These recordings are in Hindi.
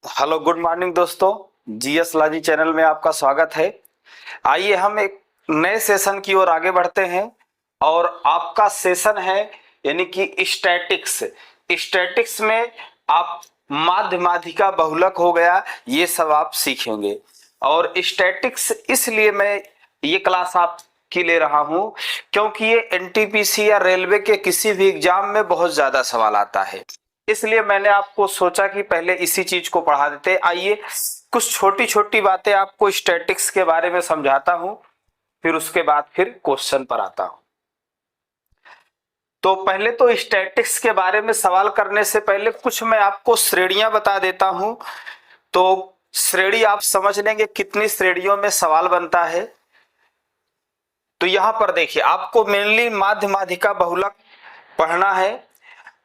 हेलो गुड मॉर्निंग दोस्तों। जीएस लाजी चैनल में आपका स्वागत है। आइए हम एक नए सेशन की ओर आगे बढ़ते हैं और आपका सेशन है यानी कि स्टैटिक्स। स्टैटिक्स में आप माध्य माध्यिका बहुलक हो गया, ये सब आप सीखेंगे। और स्टैटिक्स इसलिए मैं ये क्लास आपकी ले रहा हूं क्योंकि ये एनटीपीसी या रेलवे के किसी भी एग्जाम में बहुत ज्यादा सवाल आता है। इसलिए मैंने आपको सोचा कि पहले इसी चीज को पढ़ा देते। आइए कुछ छोटी छोटी बातें आपको स्टैटिक्स के बारे में समझाता हूं, फिर उसके बाद फिर क्वेश्चन पर आता हूं। तो पहले तो स्टैटिक्स के बारे में सवाल करने से पहले कुछ मैं आपको श्रेणियां बता देता हूं। तो श्रेणी आप समझ लेंगे कितनी श्रेणियों में सवाल बनता है। तो यहां पर देखिए, आपको मेनली माध्य माध्यिका बहुलक पढ़ना है।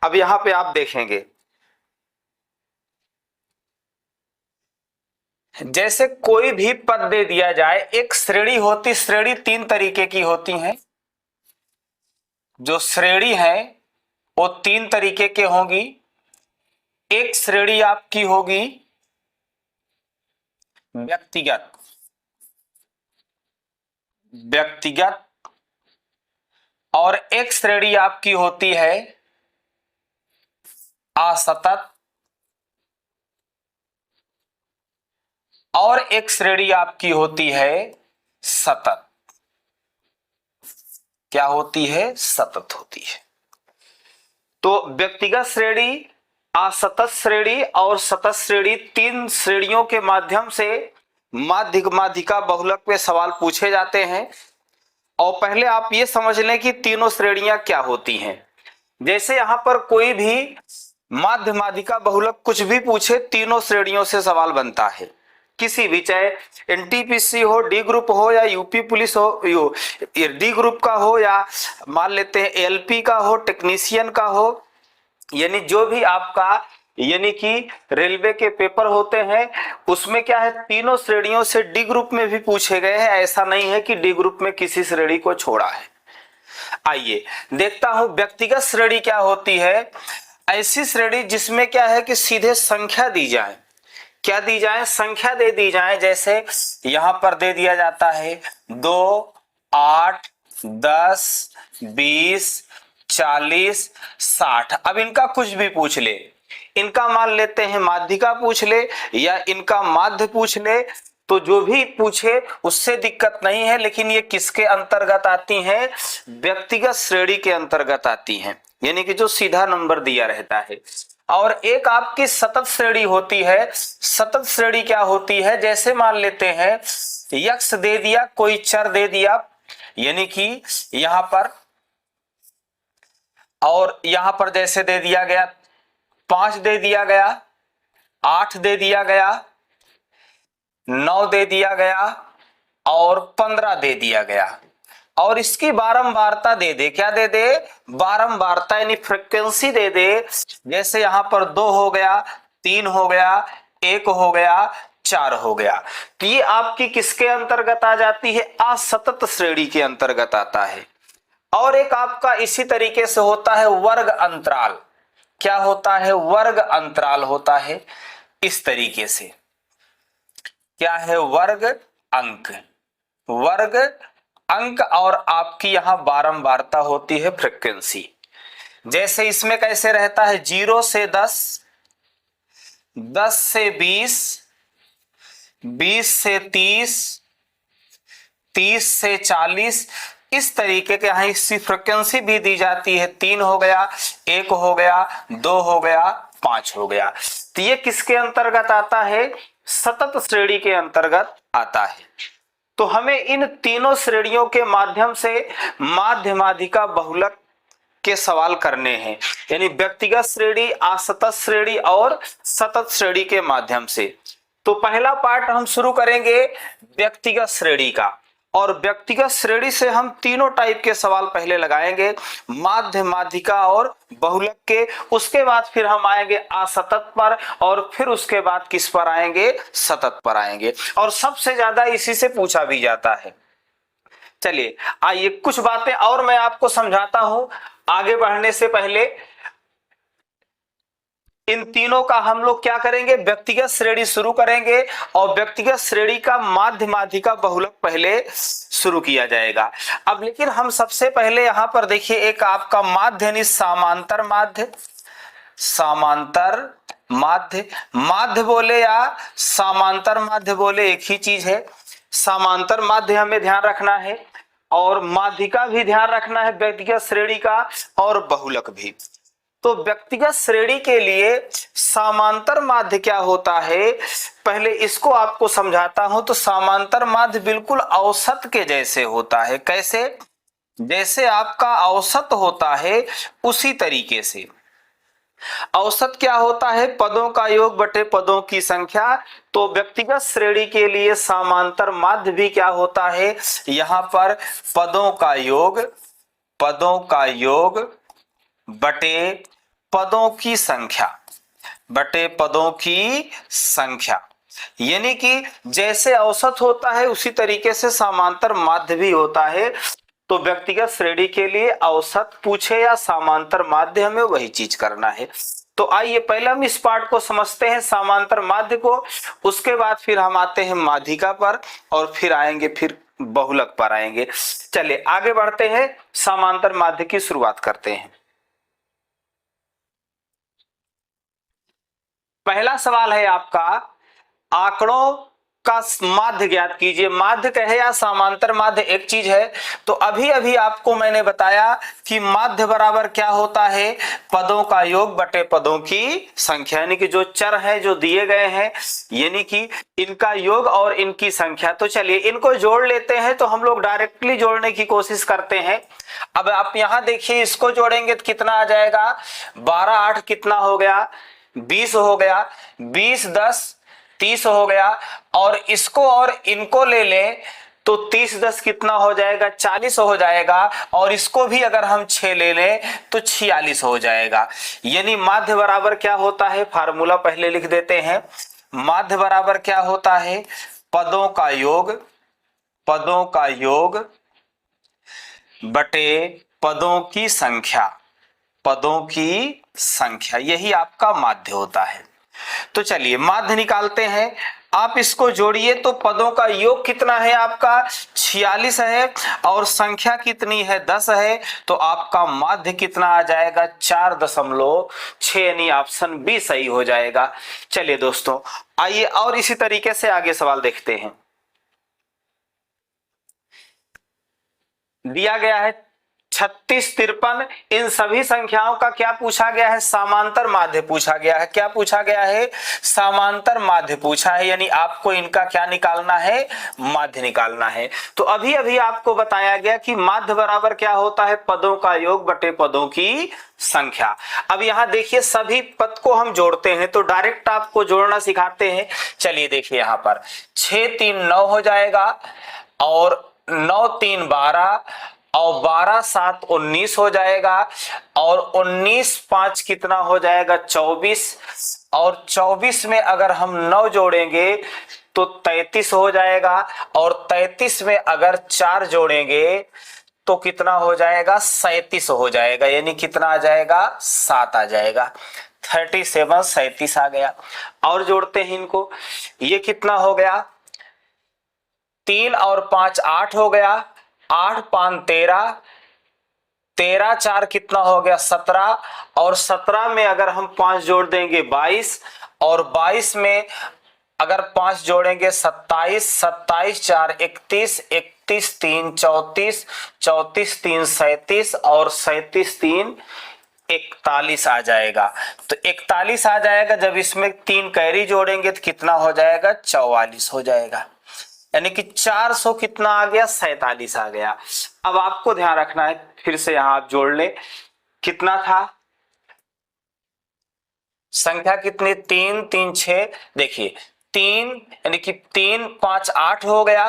अब यहां पे आप देखेंगे, जैसे कोई भी पद दे दिया जाए, एक श्रेणी तीन तरीके की होती हैं। जो श्रेणी है वो तीन तरीके के होंगी। एक श्रेणी आपकी होगी व्यक्तिगत। व्यक्तिगत और एक श्रेणी आपकी होती है असतत और एक श्रेणी आपकी होती है सतत। क्या होती है? सतत होती है। तो व्यक्तिगत श्रेणी, असतत श्रेणी और सतत श्रेणी, तीन श्रेणियों के माध्यम से माध्य माध्यिका बहुलक पे सवाल पूछे जाते हैं। और पहले आप ये समझ लें कि तीनों श्रेणियां क्या होती हैं। जैसे यहां पर कोई भी माध्य माध्यिका बहुलक कुछ भी पूछे, तीनों श्रेणियों से सवाल बनता है। किसी भी, चाहे एनटीपीसी हो, डी ग्रुप हो या यूपी पुलिस हो, डी ग्रुप का हो या मान लेते हैं एलपी का हो, टेक्नीशियन का हो, यानी जो भी आपका यानी कि रेलवे के पेपर होते हैं उसमें क्या है, तीनों श्रेणियों से डी ग्रुप में भी पूछे गए हैं। ऐसा नहीं है कि डी ग्रुप में किसी श्रेणी को छोड़ा है। आइए देखता हूं व्यक्तिगत श्रेणी क्या होती है। ऐसी श्रेणी जिसमें क्या है कि सीधे संख्या दी जाए। क्या दी जाए? संख्या दे दी जाए। जैसे यहां पर दे दिया जाता है 2, 8, 10, 20, 40, 60। अब इनका कुछ भी पूछ ले, इनका मान लेते हैं माध्यिका पूछ ले या इनका माध्य पूछ ले, तो जो भी पूछे उससे दिक्कत नहीं है। लेकिन ये किसके अंतर्गत आती हैं? व्यक्तिगत श्रेणी के अंतर्गत आती हैं, यानी कि जो सीधा नंबर दिया रहता है। और एक आपकी सतत श्रेणी होती है। सतत श्रेणी क्या होती है? जैसे मान लेते हैं यक्ष दे दिया, कोई चर दे दिया, यानी कि यहां पर, और यहां पर जैसे दे दिया गया 5 दे दिया गया, 8 दे दिया गया, 9 दे दिया गया और 15 दे दिया गया। और इसकी बारंबारता दे दे। क्या दे दे? बारंबारता, यानी फ्रीक्वेंसी दे दे। जैसे यहां पर 2 हो गया, 3 हो गया, 1 हो गया, 4 हो गया। तो ये आपकी किसके अंतर्गत आ जाती है? असतत श्रेणी के अंतर्गत आता है। और एक आपका इसी तरीके से होता है वर्ग अंतराल। क्या होता है? वर्ग अंतराल होता है इस तरीके से। क्या है? वर्ग अंक। वर्ग अंक और आपकी यहां बारंबारता होती है फ्रीक्वेंसी। जैसे इसमें कैसे रहता है? 0 से 10, 10 से 20, 20 से 30, 30 से 40। इस तरीके के यहां इसकी फ्रीक्वेंसी भी दी जाती है। 3 हो गया, 1 हो गया, 2 हो गया, 5 हो गया। तो ये किसके अंतर्गत आता है? सतत श्रेणी के अंतर्गत आता है। तो हमें इन तीनों श्रेणियों के माध्यम से माध्य माध्यिका बहुलक के सवाल करने हैं, यानी व्यक्तिगत श्रेणी, असतत श्रेणी और सतत श्रेणी के माध्यम से। तो पहला पार्ट हम शुरू करेंगे व्यक्तिगत श्रेणी का। और व्यक्तिगत श्रेणी से हम तीनों टाइप के सवाल पहले लगाएंगे, माध्य माध्यिका और बहुलक के। उसके बाद फिर हम आएंगे असतत पर और फिर उसके बाद किस पर आएंगे? सतत पर आएंगे। और सबसे ज्यादा इसी से पूछा भी जाता है। चलिए आइए कुछ बातें और मैं आपको समझाता हूं आगे बढ़ने से पहले। इन तीनों का हम लोग क्या करेंगे, व्यक्तिगत श्रेणी शुरू करेंगे और व्यक्तिगत श्रेणी का माध्य माध्यिका बहुलक पहले शुरू किया जाएगा। अब लेकिन हम सबसे पहले यहां पर देखिए एक आपका माध्य यानी समांतर माध्य, समांतर माध्य, माध्य बोले या समांतर माध्य बोले एक ही चीज है। समांतर माध्य हमें ध्यान रखना है और माध्यिका भी ध्यान रखना है, व्यक्तिगत श्रेणी का और बहुलक भी। तो व्यक्तिगत श्रेणी के लिए समांतर माध्य क्या होता है, पहले इसको आपको समझाता हूं। तो समांतर माध्य बिल्कुल औसत के जैसे होता है। कैसे? जैसे आपका औसत होता है उसी तरीके से। औसत क्या होता है, पदों का योग बटे पदों की संख्या। तो व्यक्तिगत श्रेणी के लिए समांतर माध्य भी क्या होता है, यहां पर पदों का योग, पदों का योग बटे पदों की संख्या, बटे पदों की संख्या। यानी कि जैसे औसत होता है उसी तरीके से समांतर माध्य भी होता है। तो व्यक्तिगत श्रेणी के लिए औसत पूछे या समांतर माध्य, हमें वही चीज करना है। तो आइए पहले हम इस पार्ट को समझते हैं, समांतर माध्य को। उसके बाद फिर हम आते हैं माध्यिका पर और फिर आएंगे फिर बहुलक पर आएंगे। चलिए आगे बढ़ते हैं, समांतर माध्य की शुरुआत करते हैं। पहला सवाल है आपका, आंकड़ों का माध्य ज्ञात कीजिए। माध्य कहे या समांतर माध्य एक चीज है। तो अभी अभी आपको मैंने बताया कि माध्य बराबर क्या होता है, पदों का योग बटे पदों की संख्या। यानी कि जो चर हैं जो दिए गए हैं, यानी कि इनका योग और इनकी संख्या। तो चलिए इनको जोड़ लेते हैं। तो हम लोग डायरेक्टली जोड़ने की कोशिश करते हैं। अब आप यहां देखिए, इसको जोड़ेंगे तो कितना आ जाएगा, 12 8 कितना हो गया, 20 हो गया, 20 10 30 हो गया। और इसको और इनको ले लें तो 30 10 कितना हो जाएगा, 40 हो जाएगा। और इसको भी अगर हम 6 ले लें तो 46 हो जाएगा। यानी माध्य बराबर क्या होता है, फार्मूला पहले लिख देते हैं। माध्य बराबर क्या होता है, पदों का योग, पदों का योग बटे पदों की संख्या, पदों की संख्या, यही आपका माध्य होता है। तो चलिए माध्य निकालते हैं। आप इसको जोड़िए तो पदों का योग कितना है आपका, 46 है और संख्या कितनी है, 10 है। तो आपका माध्य कितना आ जाएगा, 4.6, यानी ऑप्शन बी सही हो जाएगा। चलिए दोस्तों आइए और इसी तरीके से आगे सवाल देखते हैं। दिया गया है 36 53, इन सभी संख्याओं का क्या पूछा गया है, समांतर माध्य पूछा गया है। क्या पूछा गया है, समांतर माध्य पूछा है। यानी आपको इनका क्या निकालना है, माध्य निकालना है। तो अभी अभी आपको बताया गया कि माध्य बराबर क्या होता है, पदों का योग बटे पदों की संख्या। अब यहां देखिए सभी पद को हम जोड़ते हैं तो डायरेक्ट आपको जोड़ना सिखाते हैं। चलिए देखिए यहां पर 6 3 9 हो जाएगा और 9 3 12 और 12 7 19 हो जाएगा और 19 5 कितना हो जाएगा, 24। और 24 में अगर हम 9 जोड़ेंगे तो 33 हो जाएगा और 33 में अगर 4 जोड़ेंगे तो कितना हो जाएगा, 37 हो जाएगा। यानी कितना आ जाएगा, 7 आ जाएगा। 37 37 आ गया। और जोड़ते हैं इनको, ये कितना हो गया, 3 और 5 8 हो गया, 8 5 13, 13 4 कितना हो गया, 17। और 17 में अगर हम 5 जोड़ देंगे 22 और 22 में अगर 5 जोड़ेंगे 27, 27 4 31, 31 3 34, 34 3 37 और 37 3 41 आ जाएगा। तो 41 आ जाएगा। जब इसमें 3 कैरी जोड़ेंगे तो कितना हो जाएगा, 44 हो जाएगा। यानी कि 400 कितना आ गया, 47 आ गया। अब आपको ध्यान रखना है, फिर से यहां आप जोड़ ले, कितना था, संख्या कितनी, 3 3 6, देखिए 3 यानी कि 3 5 8 हो गया,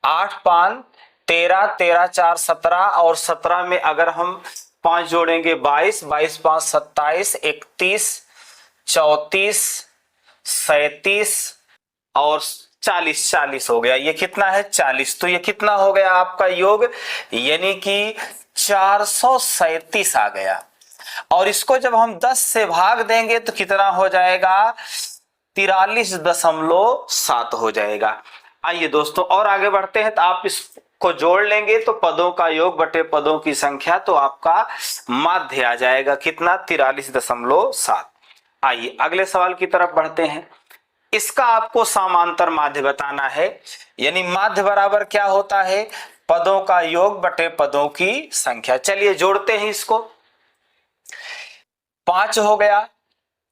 8 5 13, 13 4 17 और 17 में अगर हम 5 जोड़ेंगे 22, 22 5 27, 31 34 37 और 40 40 हो गया। ये कितना है, 40। तो ये कितना हो गया आपका योग, यानी कि 437 आ गया। और इसको जब हम 10 से भाग देंगे तो कितना हो जाएगा, 43.7 हो जाएगा। आइए दोस्तों और आगे बढ़ते हैं। तो आप इसको जोड़ लेंगे तो पदों का योग बटे पदों की संख्या, तो आपका माध्य आ जाएगा कितना, 43.7। आइए अगले सवाल की तरफ बढ़ते हैं। इसका आपको समांतर माध्य बताना है, यानी माध्य बराबर क्या होता है, पदों का योग बटे पदों की संख्या। चलिए जोड़ते हैं इसको। 5 हो गया,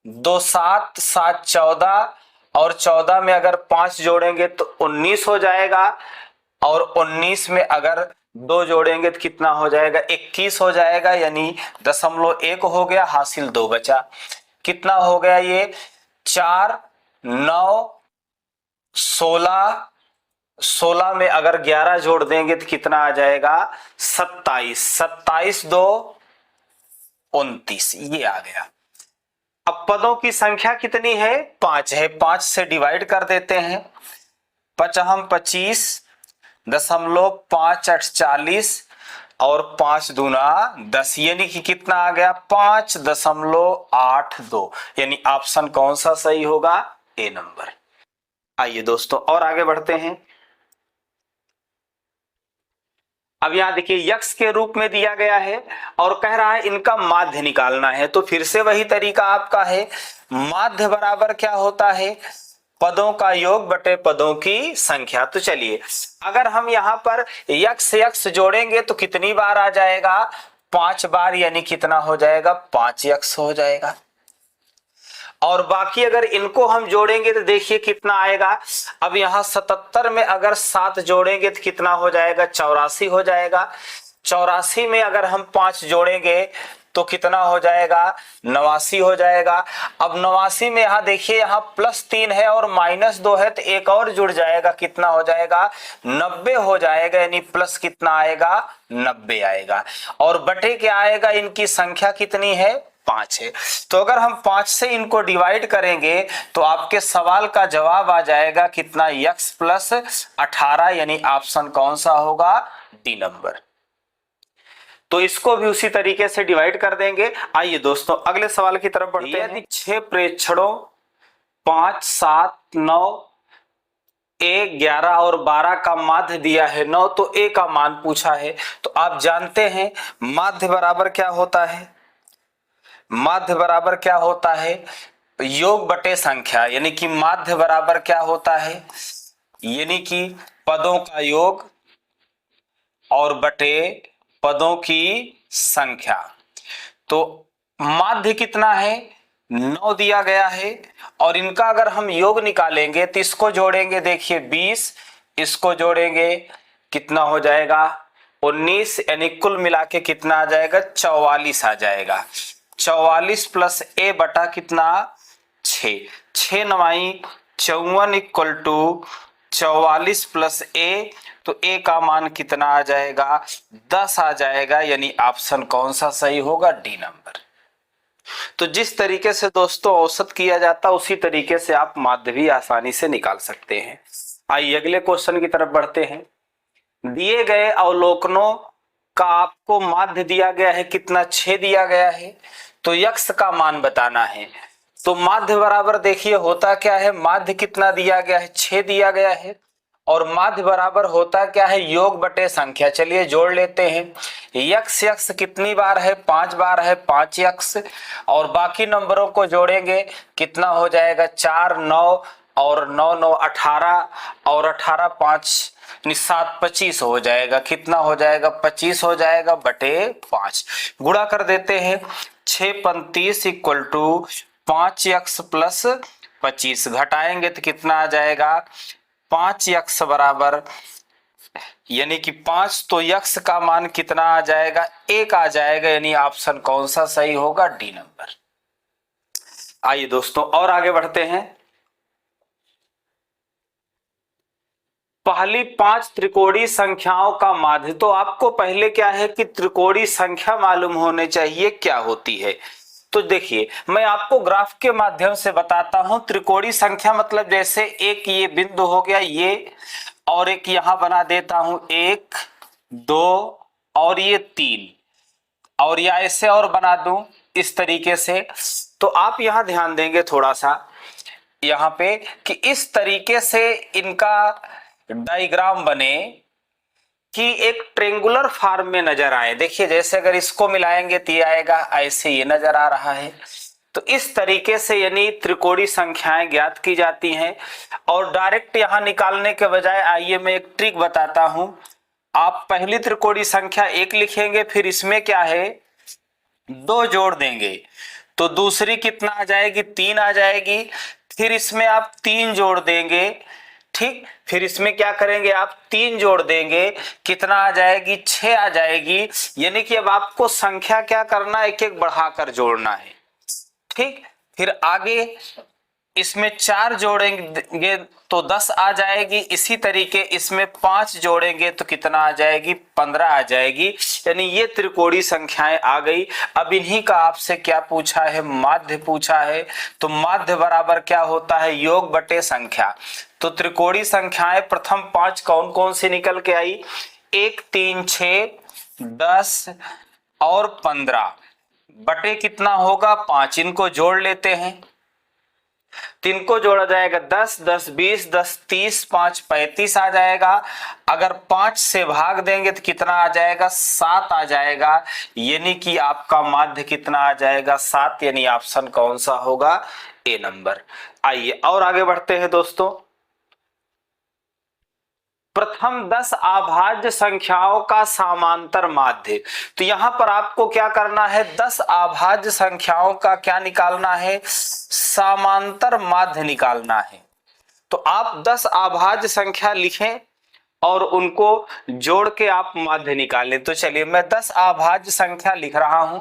2 7 7 14, और 14 में अगर 5 जोड़ेंगे तो 19 हो जाएगा, और 19 में अगर 2 जोड़ेंगे तो कितना हो जाएगा, 21 हो जाएगा, यानी 0.1 हो गया, हासिल 2 बचा। कितना हो गया ये, 4 9 16, 16 में अगर 11 जोड़ देंगे तो कितना आ जाएगा, 27, 27 2 29, ये आ गया। अब पदों की संख्या कितनी है, 5 है, 5 से डिवाइड कर देते हैं। 5 25, 0.5 8 40, और 5 दूना 10, यानी कि कितना आ गया, 5.82, यानी ऑप्शन कौन सा सही होगा, ए नंबर। आइए दोस्तों और आगे बढ़ते हैं। अब यहां देखिए यक्ष के रूप में दिया गया है और कह रहा है इनका माध्य निकालना है, तो फिर से वही तरीका आपका है। माध्य बराबर क्या होता है, पदों का योग बटे पदों की संख्या। तो चलिए अगर हम यहां पर यक्ष यक्ष जोड़ेंगे तो कितनी बार आ जाएगा, 5 बार, यानी कितना हो जाएगा, 5 यक्ष हो जाएगा। और बाकी अगर इनको हम जोड़ेंगे तो देखिए कितना आएगा। अब यहाँ 77 में अगर 7 जोड़ेंगे तो कितना हो जाएगा, 84 हो जाएगा। 84 में अगर हम 5 जोड़ेंगे तो कितना हो जाएगा, 89 हो जाएगा। अब 89 में यहाँ देखिए यहाँ +3 है और -2 है, तो एक और जुड़ जाएगा, कितना हो जाएगा, 90 हो जाएगा, यानी प्लस कितना आएगा, 90 आएगा। और बटे क्या आएगा, इनकी संख्या कितनी है, 5 है। तो अगर हम 5 से इनको डिवाइड करेंगे तो आपके सवाल का जवाब आ जाएगा कितना, x + 18, यानी ऑप्शन कौन सा होगा, डी नंबर। तो इसको भी उसी तरीके से डिवाइड कर देंगे। आइए दोस्तों अगले सवाल की तरफ बढ़ते हैं। 6 प्रेक्षणों 5 7 9 1 11 और 12 का माध्य दिया है 9, तो a का मान पूछा है। तो आप जानते हैं माध्य बराबर क्या होता है, माध्य बराबर क्या होता है, योग बटे संख्या, यानी कि माध्य बराबर क्या होता है, यानी कि पदों का योग और बटे पदों की संख्या। तो माध्य कितना है, 9 दिया गया है, और इनका अगर हम योग निकालेंगे तो इसको जोड़ेंगे, देखिए 20, इसको जोड़ेंगे कितना हो जाएगा, 19, यानी कुल मिला के कितना आ जाएगा, 44 आ जाएगा। 44 + a बटा कितना, 6, 6 9 54 = 44 + a, तो a का मान कितना आ जाएगा, 10 आ जाएगा, यानी ऑप्शन कौन सा सही होगा, डी नंबर। तो जिस तरीके से दोस्तों औसत किया जाता है उसी तरीके से आप माध्य भी आसानी से निकाल सकते हैं। आइए अगले क्वेश्चन की तरफ बढ़ते हैं। दिए गए अवलोकनों का आपको माध्य दिया गया है कितना, 6 दिया गया है, तो यक्ष का मान बताना है। तो माध्य बराबर देखिए होता क्या है, माध्य कितना दिया गया है, 6 दिया गया है, और माध्य बराबर होता क्या है, योग बटे संख्या। चलिए जोड़ लेते हैं। यक्ष यक्ष कितनी बार है, 5 बार है, 5 यक्ष, और बाकी नंबरों को जोड़ेंगे कितना हो जाएगा, 4 9 और 9 9 18, और 18 5 7 25 हो जाएगा, कितना हो जाएगा, 25 हो जाएगा बटे 5। गुणा कर देते हैं, 6 35 = 5 यक्ष + 25, घटाएंगे तो कितना आ जाएगा, 5 यक्ष बराबर, यानी कि 5, तो यक्ष का मान कितना आ जाएगा, 1 आ जाएगा, यानी ऑप्शन कौन सा सही होगा, डी नंबर। आइए दोस्तों और आगे बढ़ते हैं। पहली 5 त्रिकोणीय संख्याओं का माध्य, तो आपको पहले क्या है कि त्रिकोणीय संख्या मालूम होने चाहिए क्या होती है। तो देखिए मैं आपको ग्राफ के माध्यम से बताता हूं। त्रिकोणीय संख्या मतलब जैसे एक ये बिंदु हो गया ये, और एक यहां बना देता हूं 1 2 और ये 3, और या ऐसे और बना दूं इस तरीके से। तो आप यहां ध्यान देंगे थोड़ा सा यहां पे कि इस तरीके से इनका डायग्राम बने कि एक ट्रेंगुलर फॉर्म में नजर आए। देखिए जैसे अगर इसको मिलाएंगे तो ये आएगा, ऐसे ये नजर आ रहा है। तो इस तरीके से यानी त्रिकोणीय संख्याएं ज्ञात की जाती हैं। और डायरेक्ट यहां निकालने के बजाय आइए मैं एक ट्रिक बताता हूं। आप पहली त्रिकोणीय संख्या 1 लिखेंगे, फिर इसमें क्या है 2 जोड़ देंगे तो दूसरी कितना आ जाएगी 3 आ जाएगी। फिर इसमें आप 3 जोड़ देंगे, ठीक, फिर इसमें क्या करेंगे आप 3 जोड़ देंगे, कितना आ जाएगी 6 आ जाएगी। यानी कि अब आपको संख्या क्या करना है, एक एक बढ़ाकर जोड़ना है, ठीक। फिर आगे इसमें 4 जोड़ेंगे तो 10 आ जाएगी। इसी तरीके इसमें 5 जोड़ेंगे तो कितना आ जाएगी 15 आ जाएगी। यानी ये त्रिकोणीय संख्याएं आ गई। अब इन्हीं का आपसे क्या पूछा है, माध्य पूछा है। तो माध्य बराबर क्या होता है, योग बटे संख्या। तो त्रिकोणीय संख्याएं प्रथम 5 कौन कौन सी निकल के आई, 1 3 6 10 और 15 बटे कितना होगा 5। इनको जोड़ लेते हैं, 3 को जोड़ा जाएगा 10 10 20 10 30 5 35 आ जाएगा। अगर 5 से भाग देंगे तो कितना आ जाएगा 7 आ जाएगा। यानी कि आपका माध्य कितना आ जाएगा 7। यानी ऑप्शन कौन सा होगा, ए नंबर। आइए और आगे बढ़ते हैं दोस्तों। प्रथम 10 अभाज्य संख्याओं का समांतर माध्य। तो यहां पर आपको क्या करना है, 10 अभाज्य संख्याओं का क्या निकालना है, समांतर माध्य निकालना है। तो आप 10 अभाज्य संख्या लिखें और उनको जोड़ के आप माध्य निकालें। तो चलिए मैं 10 अभाज्य संख्या लिख रहा हूं।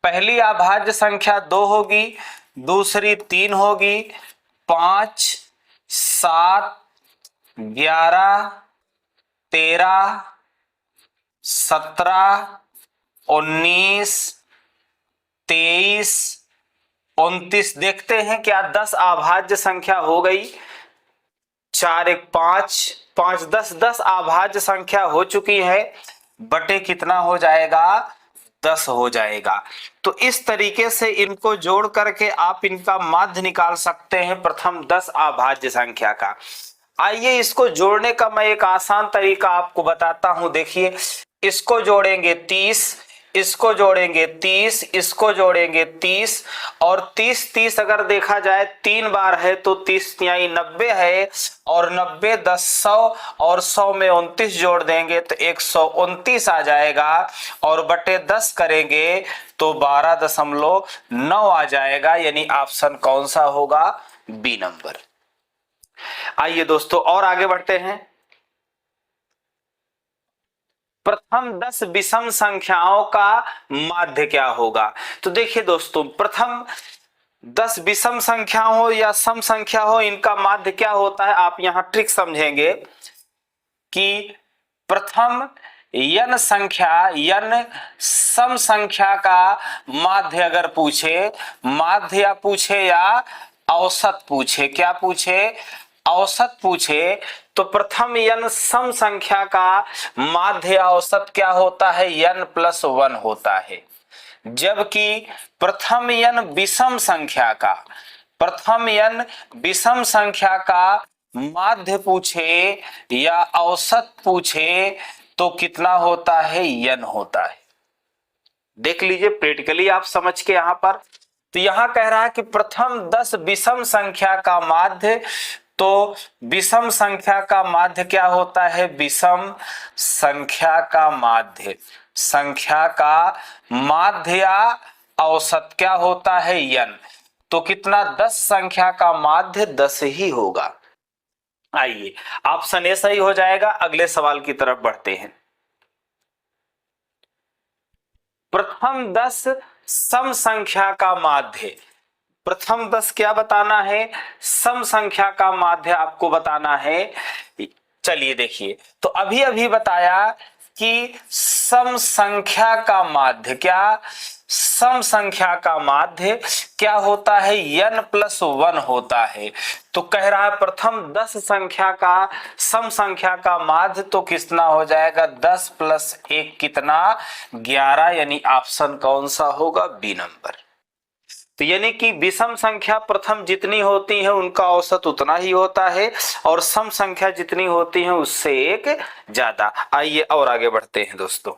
पहली अभाज्य संख्या 2 होगी, दूसरी 3 होगी, 5 7 11 13 17 19 23 29। देखते हैं क्या 10 अभाज्य संख्या हो गई। 4 1 5 5 10 10 अभाज्य संख्या हो चुकी है, बटे कितना हो जाएगा 10 हो जाएगा। तो इस तरीके से इनको जोड़ करके आप इनका माध्य निकाल सकते हैं प्रथम 10 अभाज्य संख्या का। आइए इसको जोड़ने का मैं एक आसान तरीका आपको बताता हूं। देखिए इसको जोड़ेंगे 30, इसको जोड़ेंगे 30, इसको जोड़ेंगे 30 और 30 30 अगर देखा जाए 3 बार है तो 30 तिहाई 90 है और 90 10 100 और 100 में 29 जोड़ देंगे तो 129 आ जाएगा और बटे 10 करेंगे तो 12.9 आ जाएगा। यानी ऑप्शन कौन सा होगा, बी नंबर। आइए दोस्तों और आगे बढ़ते हैं। प्रथम 10 विषम संख्याओं का माध्य क्या होगा। तो देखिए दोस्तों प्रथम 10 विषम संख्या हो या सम संख्या हो, इनका माध्य क्या होता है। आप यहां ट्रिक समझेंगे कि प्रथम n संख्या n सम संख्या का माध्य अगर पूछे, माध्य या पूछे या औसत पूछे, क्या पूछे, औसत पूछे, तो प्रथम n सम संख्या का माध्य औसत क्या होता है, n+1 होता है। जबकि प्रथम n विषम संख्या का, प्रथम n विषम संख्या का माध्य पूछे या औसत पूछे तो कितना होता है, n होता है। देख लीजिए प्रैक्टिकली आप समझ के यहां पर। तो यहां कह रहा है कि प्रथम 10 विषम संख्या का माध्य, तो विषम संख्या का माध्य क्या होता है, विषम संख्या का माध्य, संख्या का माध्य या औसत क्या होता है, n। तो कितना 10 संख्या का माध्य 10 ही होगा। आइए ऑप्शन ए सही हो जाएगा। अगले सवाल की तरफ बढ़ते हैं। प्रथम 10 सम संख्या का माध्य, प्रथम 10 क्या बताना है, सम संख्या का माध्य आपको बताना है। चलिए देखिए, तो अभी अभी बताया कि सम संख्या का माध्य, क्या, सम संख्या का माध्य क्या होता है, n+1 होता है। तो कह रहा है प्रथम 10 संख्या का सम संख्या का माध्य तो कितना हो जाएगा, 10 + 1 कितना, 11, यानी ऑप्शन कौन सा होगा, बी नंबर। तो यानी कि विषम संख्या प्रथम जितनी होती है उनका औसत उतना ही होता है और सम संख्या जितनी होती है उससे एक ज्यादा। आइए और आगे बढ़ते हैं दोस्तों।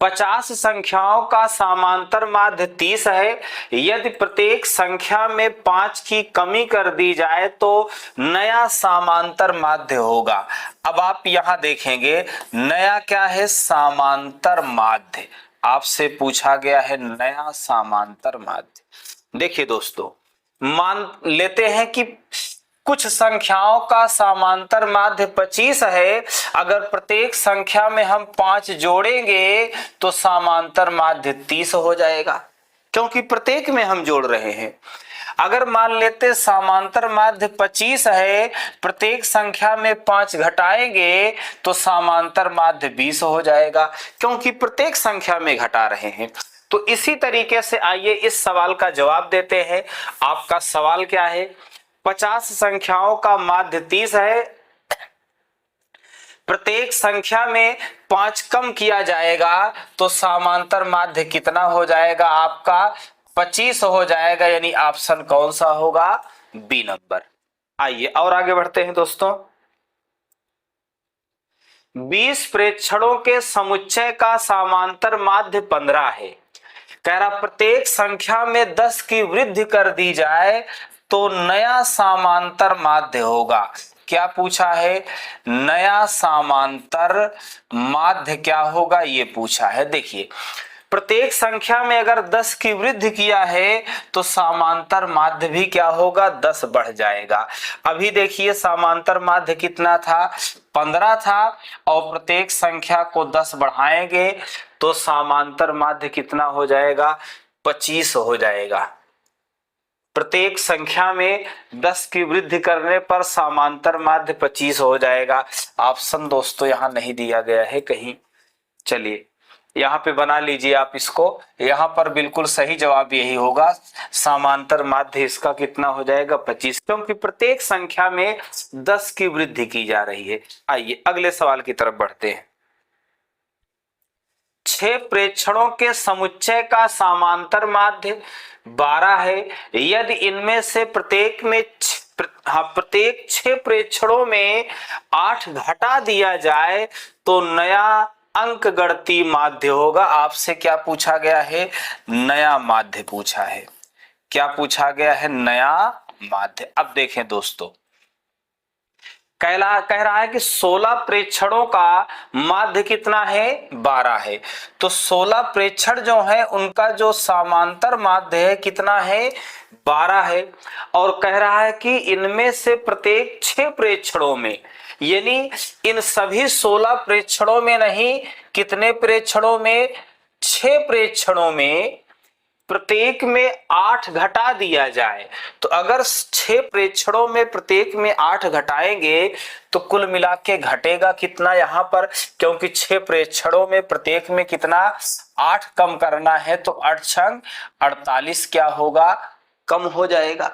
50 संख्याओं का समांतर माध्य 30 है। यदि प्रत्येक संख्या में 5 की कमी कर दी जाए तो नया समांतर माध्य होगा। अब आप यहां देखेंगे नया क्या है, समांतर माध्य। आपसे पूछा गया है नया समांतर माध्य। देखिए दोस्तों, मान लेते हैं कि कुछ संख्याओं का समांतर माध्य 25 है। अगर प्रत्येक संख्या में हम 5 जोड़ेंगे तो समांतर माध्य 30 हो जाएगा, क्योंकि प्रत्येक में हम जोड़ रहे हैं। अगर मान लेते समांतर माध्य 25 है, प्रत्येक संख्या में 5 घटाएंगे तो समांतर माध्य 20 हो जाएगा, क्योंकि प्रत्येक संख्या में घटा रहे हैं। तो इसी तरीके से आइए इस सवाल का जवाब देते हैं। आपका सवाल क्या है, 50 संख्याओं का माध्य 30 है, प्रत्येक संख्या में 5 कम किया जाएगा तो समांतर माध्य कितना हो जाएगा, आपका 25 हो जाएगा, यानी ऑप्शन कौन सा होगा, बी नंबर। आइए और आगे बढ़ते हैं दोस्तों। 20 प्रेक्षणों के समुच्चय का समांतर माध्य 15 है। कह रहा प्रत्येक संख्या में 10 की वृद्धि कर दी जाए तो नया समांतर माध्य होगा। क्या पूछा है, नया समांतर माध्य क्या होगा, ये पूछा है। देखिए प्रत्येक संख्या में अगर 10 की वृद्धि किया है तो समांतर माध्य भी क्या होगा, 10 बढ़ जाएगा। अभी देखिए समांतर माध्य कितना था, 15 था, और प्रत्येक संख्या को 10 बढ़ाएंगे तो समांतर माध्य कितना हो जाएगा, 25 हो जाएगा। प्रत्येक संख्या में 10 की वृद्धि करने पर समांतर माध्य 25 हो जाएगा। ऑप्शन दोस्तों यहां नहीं दिया गया है कहीं, चलिए यहां पे बना लीजिए आप इसको। यहां पर बिल्कुल सही जवाब यही होगा, समांतर माध्य इसका कितना हो जाएगा, 25, क्योंकि प्रत्येक संख्या में 10 की वृद्धि की जा रही है। आइए अगले सवाल की तरफ बढ़ते हैं। 6 प्रेक्षणों के समुच्चय का समांतर माध्य 12 है। यदि इनमें से प्रत्येक 6 प्रेक्षणों में 8 घटा दिया जाए तो नया अंक गणती माध्य होगा। आपसे क्या पूछा गया है, नया माध्य पूछा है। क्या पूछा गया है, नया माध्य। अब देखें दोस्तों, कह रहा है कि 16 प्रेक्षणों का माध्य कितना है, 12 है। तो 16 प्रेक्षण जो है उनका जो समांतर माध्य है कितना है, 12 है। और कह रहा है कि इनमें से प्रत्येक 6 प्रेक्षणों में, यानी इन सभी 16 प्रेक्षणों में नहीं, कितने प्रेक्षणों में, 6 प्रेक्षणों में प्रत्येक में 8 घटा दिया जाए। तो अगर 6 प्रेक्षणों में प्रत्येक में 8 घटाएंगे तो कुल मिला के घटेगा कितना यहां पर, क्योंकि 6 प्रेक्षणों में प्रत्येक में कितना, 8 कम करना है, तो 8 छंग 48 क्या होगा, कम हो जाएगा।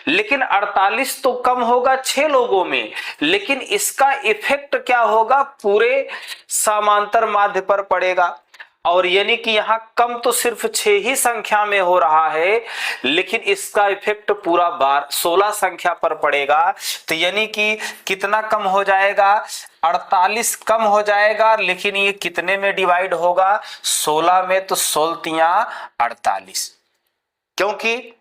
लेकिन 48 तो कम होगा 6 लोगों में, लेकिन इसका इफेक्ट क्या होगा, पूरे समांतर माध्य पर पड़ेगा। और यानी कि यहां कम तो सिर्फ 6 ही संख्या में हो रहा है, लेकिन इसका इफेक्ट पूरा 16 संख्या पर पड़ेगा। तो यानी कि कितना कम हो जाएगा, 48 कम हो जाएगा, लेकिन ये कितने में डिवाइड होगा, 16 में। तो 16 48, क्योंकि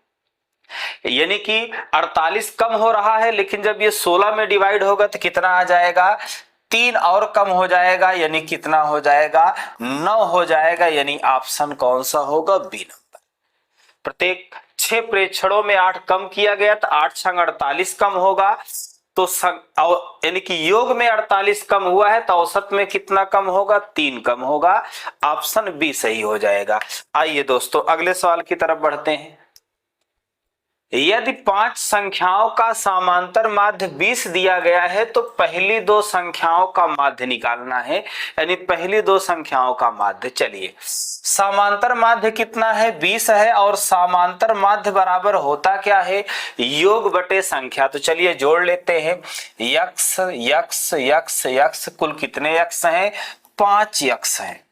यानी कि 48 कम हो रहा है, लेकिन जब ये 16 में डिवाइड होगा तो कितना आ जाएगा, 3 और कम हो जाएगा, यानी कितना हो जाएगा, 9 हो जाएगा, यानी ऑप्शन कौन सा होगा, बी नंबर। प्रत्येक 6 प्रेक्षणों में 8 कम किया गया तो 8 छंग 48 कम होगा। तो यानी कि योग में 48 कम हुआ है तो औसत में कितना कम होगा, 3 कम होगा। ऑप्शन बी सही हो जाएगा। आइए दोस्तों अगले सवाल की तरफ बढ़ते हैं। यदि 5 संख्याओं का समांतर माध्य 20 दिया गया है तो पहली दो संख्याओं का माध्य निकालना है, यानी पहली दो संख्याओं का माध्य। चलिए, समांतर माध्य कितना है? 20 है, और समांतर माध्य बराबर होता क्या है? योग बटे संख्या। तो चलिए जोड़ लेते हैं, यक्स यक्स यक्स यक्स, कुल कितने यक्स हैं? 5 यक्स हैं।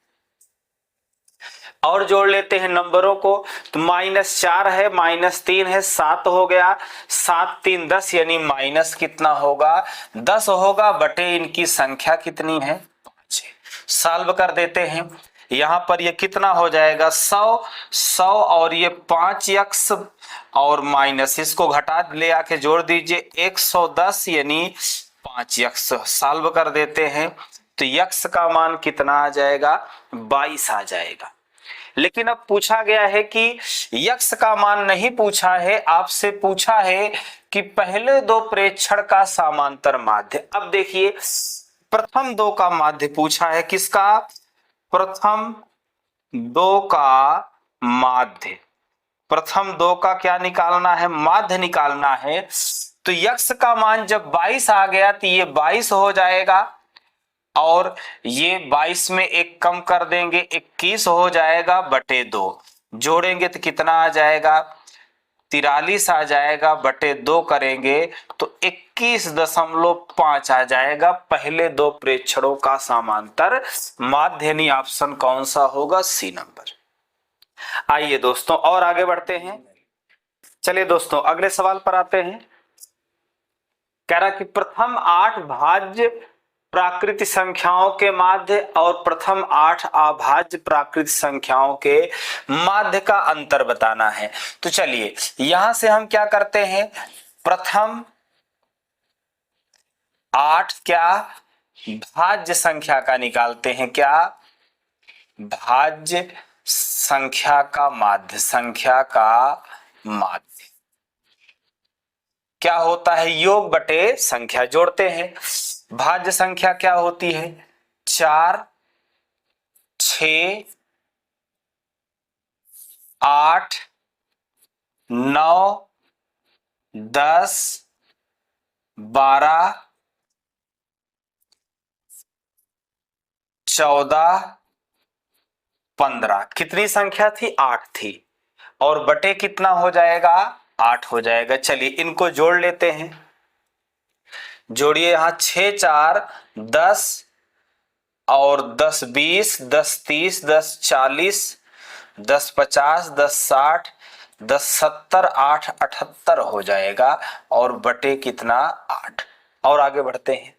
और जोड़ लेते हैं नंबरों को, तो -4 है, -3 है, 7 हो गया, 7 3 10, यानी माइनस कितना होगा? 10 होगा, बटे इनकी संख्या कितनी है? 5 है। सॉल्व कर देते हैं, यहां पर ये कितना हो जाएगा? 100 और ये 5 यक्स और माइनस, इसको घटा ले आके जोड़ दीजिए, 110 यानी 5 यक्स। सॉल्व कर देते हैं, तो यक्स का मान कितना आ जाएगा? 22 आ जाएगा। लेकिन अब पूछा गया है कि यक्स का मान नहीं पूछा है, आपसे पूछा है कि पहले दो प्रेक्षण का समांतर माध्य। अब देखिए, प्रथम दो का माध्य पूछा है, किसका? प्रथम दो का माध्य। प्रथम दो का क्या निकालना है? माध्य निकालना है। तो यक्स का मान जब 22 आ गया तो ये 22 हो जाएगा, और ये 22 में एक कम कर देंगे, 21 हो जाएगा, बटे 2 जोड़ेंगे तो कितना आ जाएगा? 43 आ जाएगा, बटे 2 करेंगे तो 21.5 आ जाएगा। पहले दो प्रेक्षणों का समांतर माध्य, यानी ऑप्शन कौन सा होगा? C number. आइए दोस्तों और आगे बढ़ते हैं। चलिए दोस्तों अगले सवाल पर आते हैं। कह रहा कि प्रथम 8 भाज्य प्राकृतिक संख्याओं के माध्य और प्रथम 8 अभाज्य प्राकृतिक संख्याओं के माध्य का अंतर बताना है। तो चलिए यहां से हम क्या करते हैं, प्रथम 8 क्या भाज्य संख्या का निकालते हैं, क्या? भाज्य संख्या का माध्य। संख्या का माध्य क्या होता है? योग बटे संख्या। जोड़ते हैं, भाज्य संख्या क्या होती है? 4 6 8 9 10 12 14 15। कितनी संख्या थी? 8 थी, और बटे कितना हो जाएगा? 8 हो जाएगा। चलिए इनको जोड़ लेते हैं, जोड़िए, यहां 6 4 10 और 10 20 10 30 10 40 10 50 10 60 10 70 8 78 हो जाएगा, और बटे कितना? 8। और आगे बढ़ते हैं,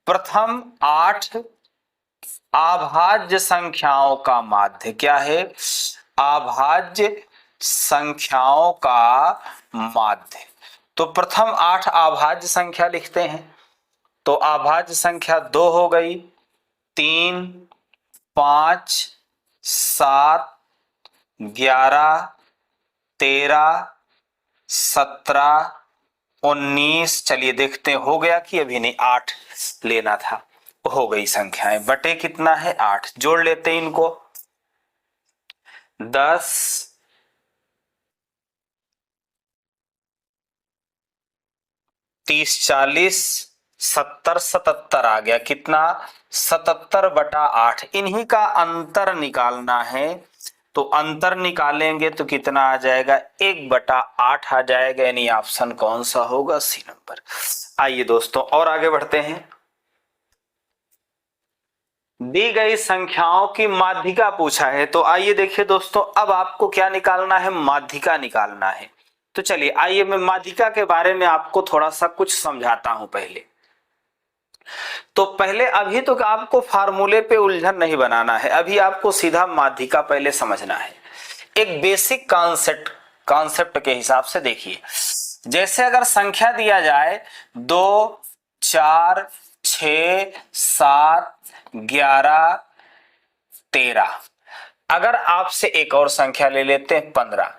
प्रथम 8 अभाज्य संख्याओं का माध्य क्या है? अभाज्य संख्याओं का माध्य। तो प्रथम 8 अभाज्य संख्या लिखते हैं, तो अभाज्य संख्या 2 हो गई, 3 5 7 11 13 17 19। चलिए देखते हैं हो गया कि अभी नहीं, 8 लेना था। हो गई संख्याएं, बटे कितना है? 8। जोड़ लेते हैं इनको, 10 30 40 70 77 आ गया, कितना? 77/8। इन्हीं का अंतर निकालना है, तो अंतर निकालेंगे तो कितना आ जाएगा? 1/8 आ जाएगा, यानी ऑप्शन कौन सा होगा? C number. आइए दोस्तों और आगे बढ़ते हैं। दी गई संख्याओं की माध्यिका पूछा है, तो आइए देखिए दोस्तों, अब आपको क्या निकालना है? माध्यिका निकालना है। तो चलिए आइए मैं माध्यिका के बारे में आपको थोड़ा सा कुछ समझाता हूं। तो पहले अभी तो आपको फार्मूले पे उलझन नहीं बनाना है, अभी आपको सीधा माध्यिका पहले समझना है। एक बेसिक कॉन्सेप्ट के हिसाब से देखिए, जैसे अगर संख्या दिया जाए 2 4 6 7 11 13, अगर आपसे एक और संख्या ले लेते हैं 15,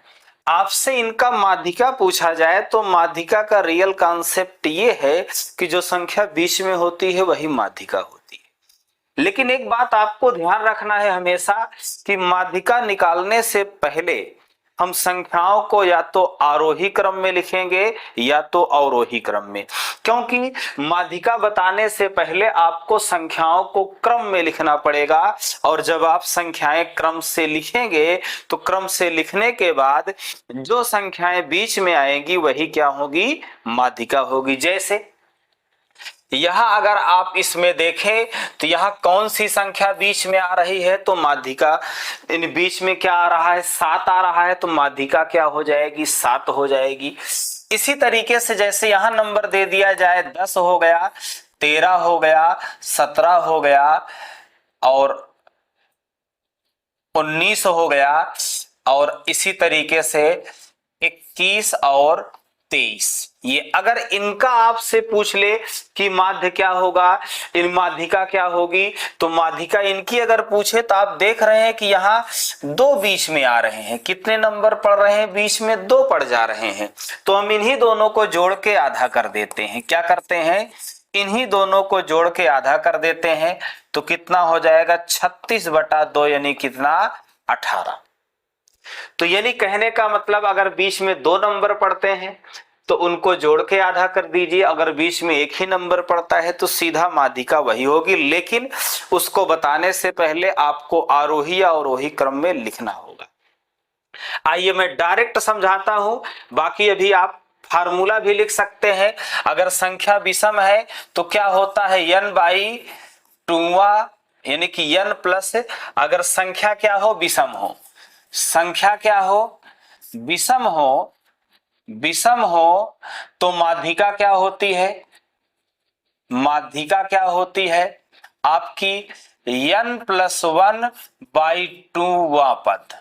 आपसे इनका माध्यिका पूछा जाए तो माध्यिका का रियल कॉन्सेप्ट ये है कि जो संख्या बीच में होती है वही माध्यिका होती है। लेकिन एक बात आपको ध्यान रखना है हमेशा कि माध्यिका निकालने से पहले हम संख्याओं को या तो आरोही क्रम में लिखेंगे या तो अवरोही क्रम में, क्योंकि माध्यिका बताने से पहले आपको संख्याओं को क्रम में लिखना पड़ेगा। और जब आप संख्याएं क्रम से लिखेंगे तो क्रम से लिखने के बाद जो संख्याएं बीच में आएंगी वही क्या होगी, माध्यिका होगी। जैसे यहां अगर आप इसमें देखें तो यहां कौन सी संख्या बीच में आ रही है, तो माध्यिका। इन बीच में क्या आ रहा है, 7 आ रहा है, तो माध्यिका क्या हो जाएगी, 7 हो जाएगी। इसी तरीके से जैसे यहां नंबर दे दिया जाए 10 हो गया, 13 हो गया, 17 हो गया और 19 हो गया, और इसी तरीके से 21 और 23। ये अगर इनका आपसे पूछ ले कि माध्य क्या होगा, इन माध्यिका क्या होगी, तो माध्यिका इनकी अगर पूछे तो आप देख रहे हैं कि यहाँ 2 बीच में आ रहे हैं। कितने नंबर पड़ रहे हैं बीच में, 2 पड़ जा रहे हैं। तो हम इन्हीं दोनों को जोड़ के आधा कर देते हैं। क्या करते हैं, इन्हीं दोनों को जोड़ के आधा कर देते हैं। तो कितना हो जाएगा, 36/2 यानी कितना, 18। तो यानी कहने का मतलब अगर बीच में 2 नंबर पड़ते हैं तो उनको जोड़ के आधा कर दीजिए। अगर बीच में एक ही नंबर पड़ता है तो सीधा माध्यिका वही होगी, लेकिन उसको बताने से पहले आपको आरोही या अवरोही क्रम में लिखना होगा। आइए मैं डायरेक्ट समझाता हूं, बाकी अभी आप फार्मूला भी लिख सकते हैं। अगर संख्या विषम है तो क्या होता है, n/2 यानी कि n प्लस, अगर संख्या क्या हो, विषम हो, संख्या क्या हो, विषम हो, विषम हो तो माध्यिका क्या होती है, माध्यिका क्या होती है आपकी n+1/2वां पद।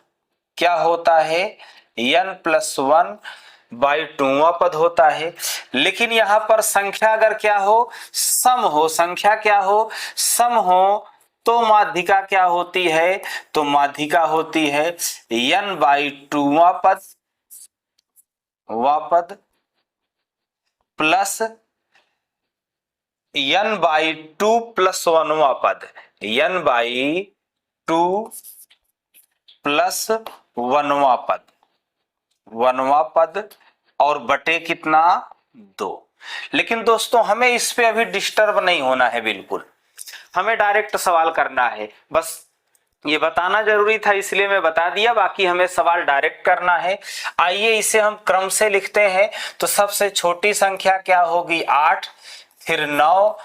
क्या होता है, n+1/2वां पद होता है। लेकिन यहां पर संख्या अगर क्या हो, सम हो, संख्या क्या हो, सम हो, तो माध्यिका क्या होती है, तो माध्यिका होती है n/2वां पद, वापद प्लस n/2 + 1वां पद, n/2 + 1वां पद, 1वां पद और बटे कितना, 2। लेकिन दोस्तों हमें इस पे अभी डिस्टर्ब नहीं होना है, बिल्कुल हमें डायरेक्ट सवाल करना है। बस ये बताना जरूरी था इसलिए मैं बता दिया, बाकी हमें सवाल डायरेक्ट करना है। आइए इसे हम क्रम से लिखते हैं। तो सबसे छोटी संख्या क्या होगी, 8, फिर 9,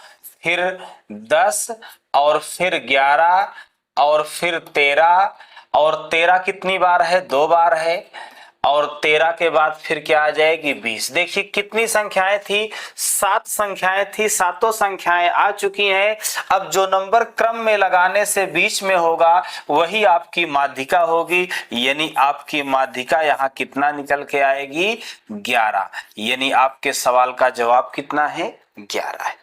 फिर 10 और फिर 11 और फिर 13, और 13 कितनी बार है, 2 बार है, और 13 के बाद फिर क्या आ जाएगी, 20। देखिए कितनी संख्याएं थी, 7 संख्याएं थी, सातों संख्याएं आ चुकी हैं। अब जो नंबर क्रम में लगाने से बीच में होगा वही आपकी माध्यिका होगी, यानी आपकी माध्यिका यहाँ कितना निकल के आएगी, 11। यानी आपके सवाल का जवाब कितना है, 11 है।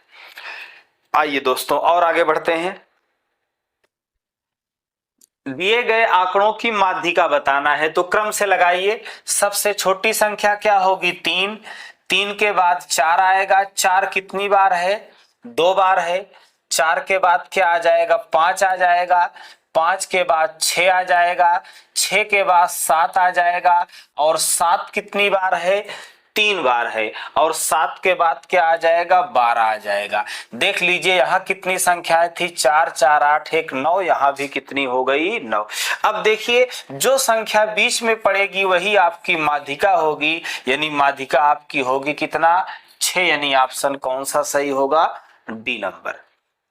आइए दोस्तों और आगे बढ़ते हैं। दिए गए आंकड़ों की माध्यिका बताना है तो क्रम से लगाइए। सबसे छोटी संख्या क्या होगी, 3, 3 के बाद 4 आएगा, 4 कितनी बार है, 2 बार है, 4 के बाद क्या आ जाएगा, 5 आ जाएगा, 5 के बाद 6 आ जाएगा, 6 के बाद 7 आ जाएगा, और 7 कितनी बार है, 3 बार है, और 7 के बाद क्या आ जाएगा, 12 आ जाएगा। देख लीजिए यहाँ कितनी संख्याएं थी, 4, 4, 8, 1, 9, यहाँ भी कितनी हो गई, 9। अब देखिए जो संख्या बीच में पड़ेगी वही आपकी माध्यिका होगी, यानी माध्यिका आपकी होगी कितना, 6। यानी ऑप्शन कौन सा सही होगा, डी नंबर।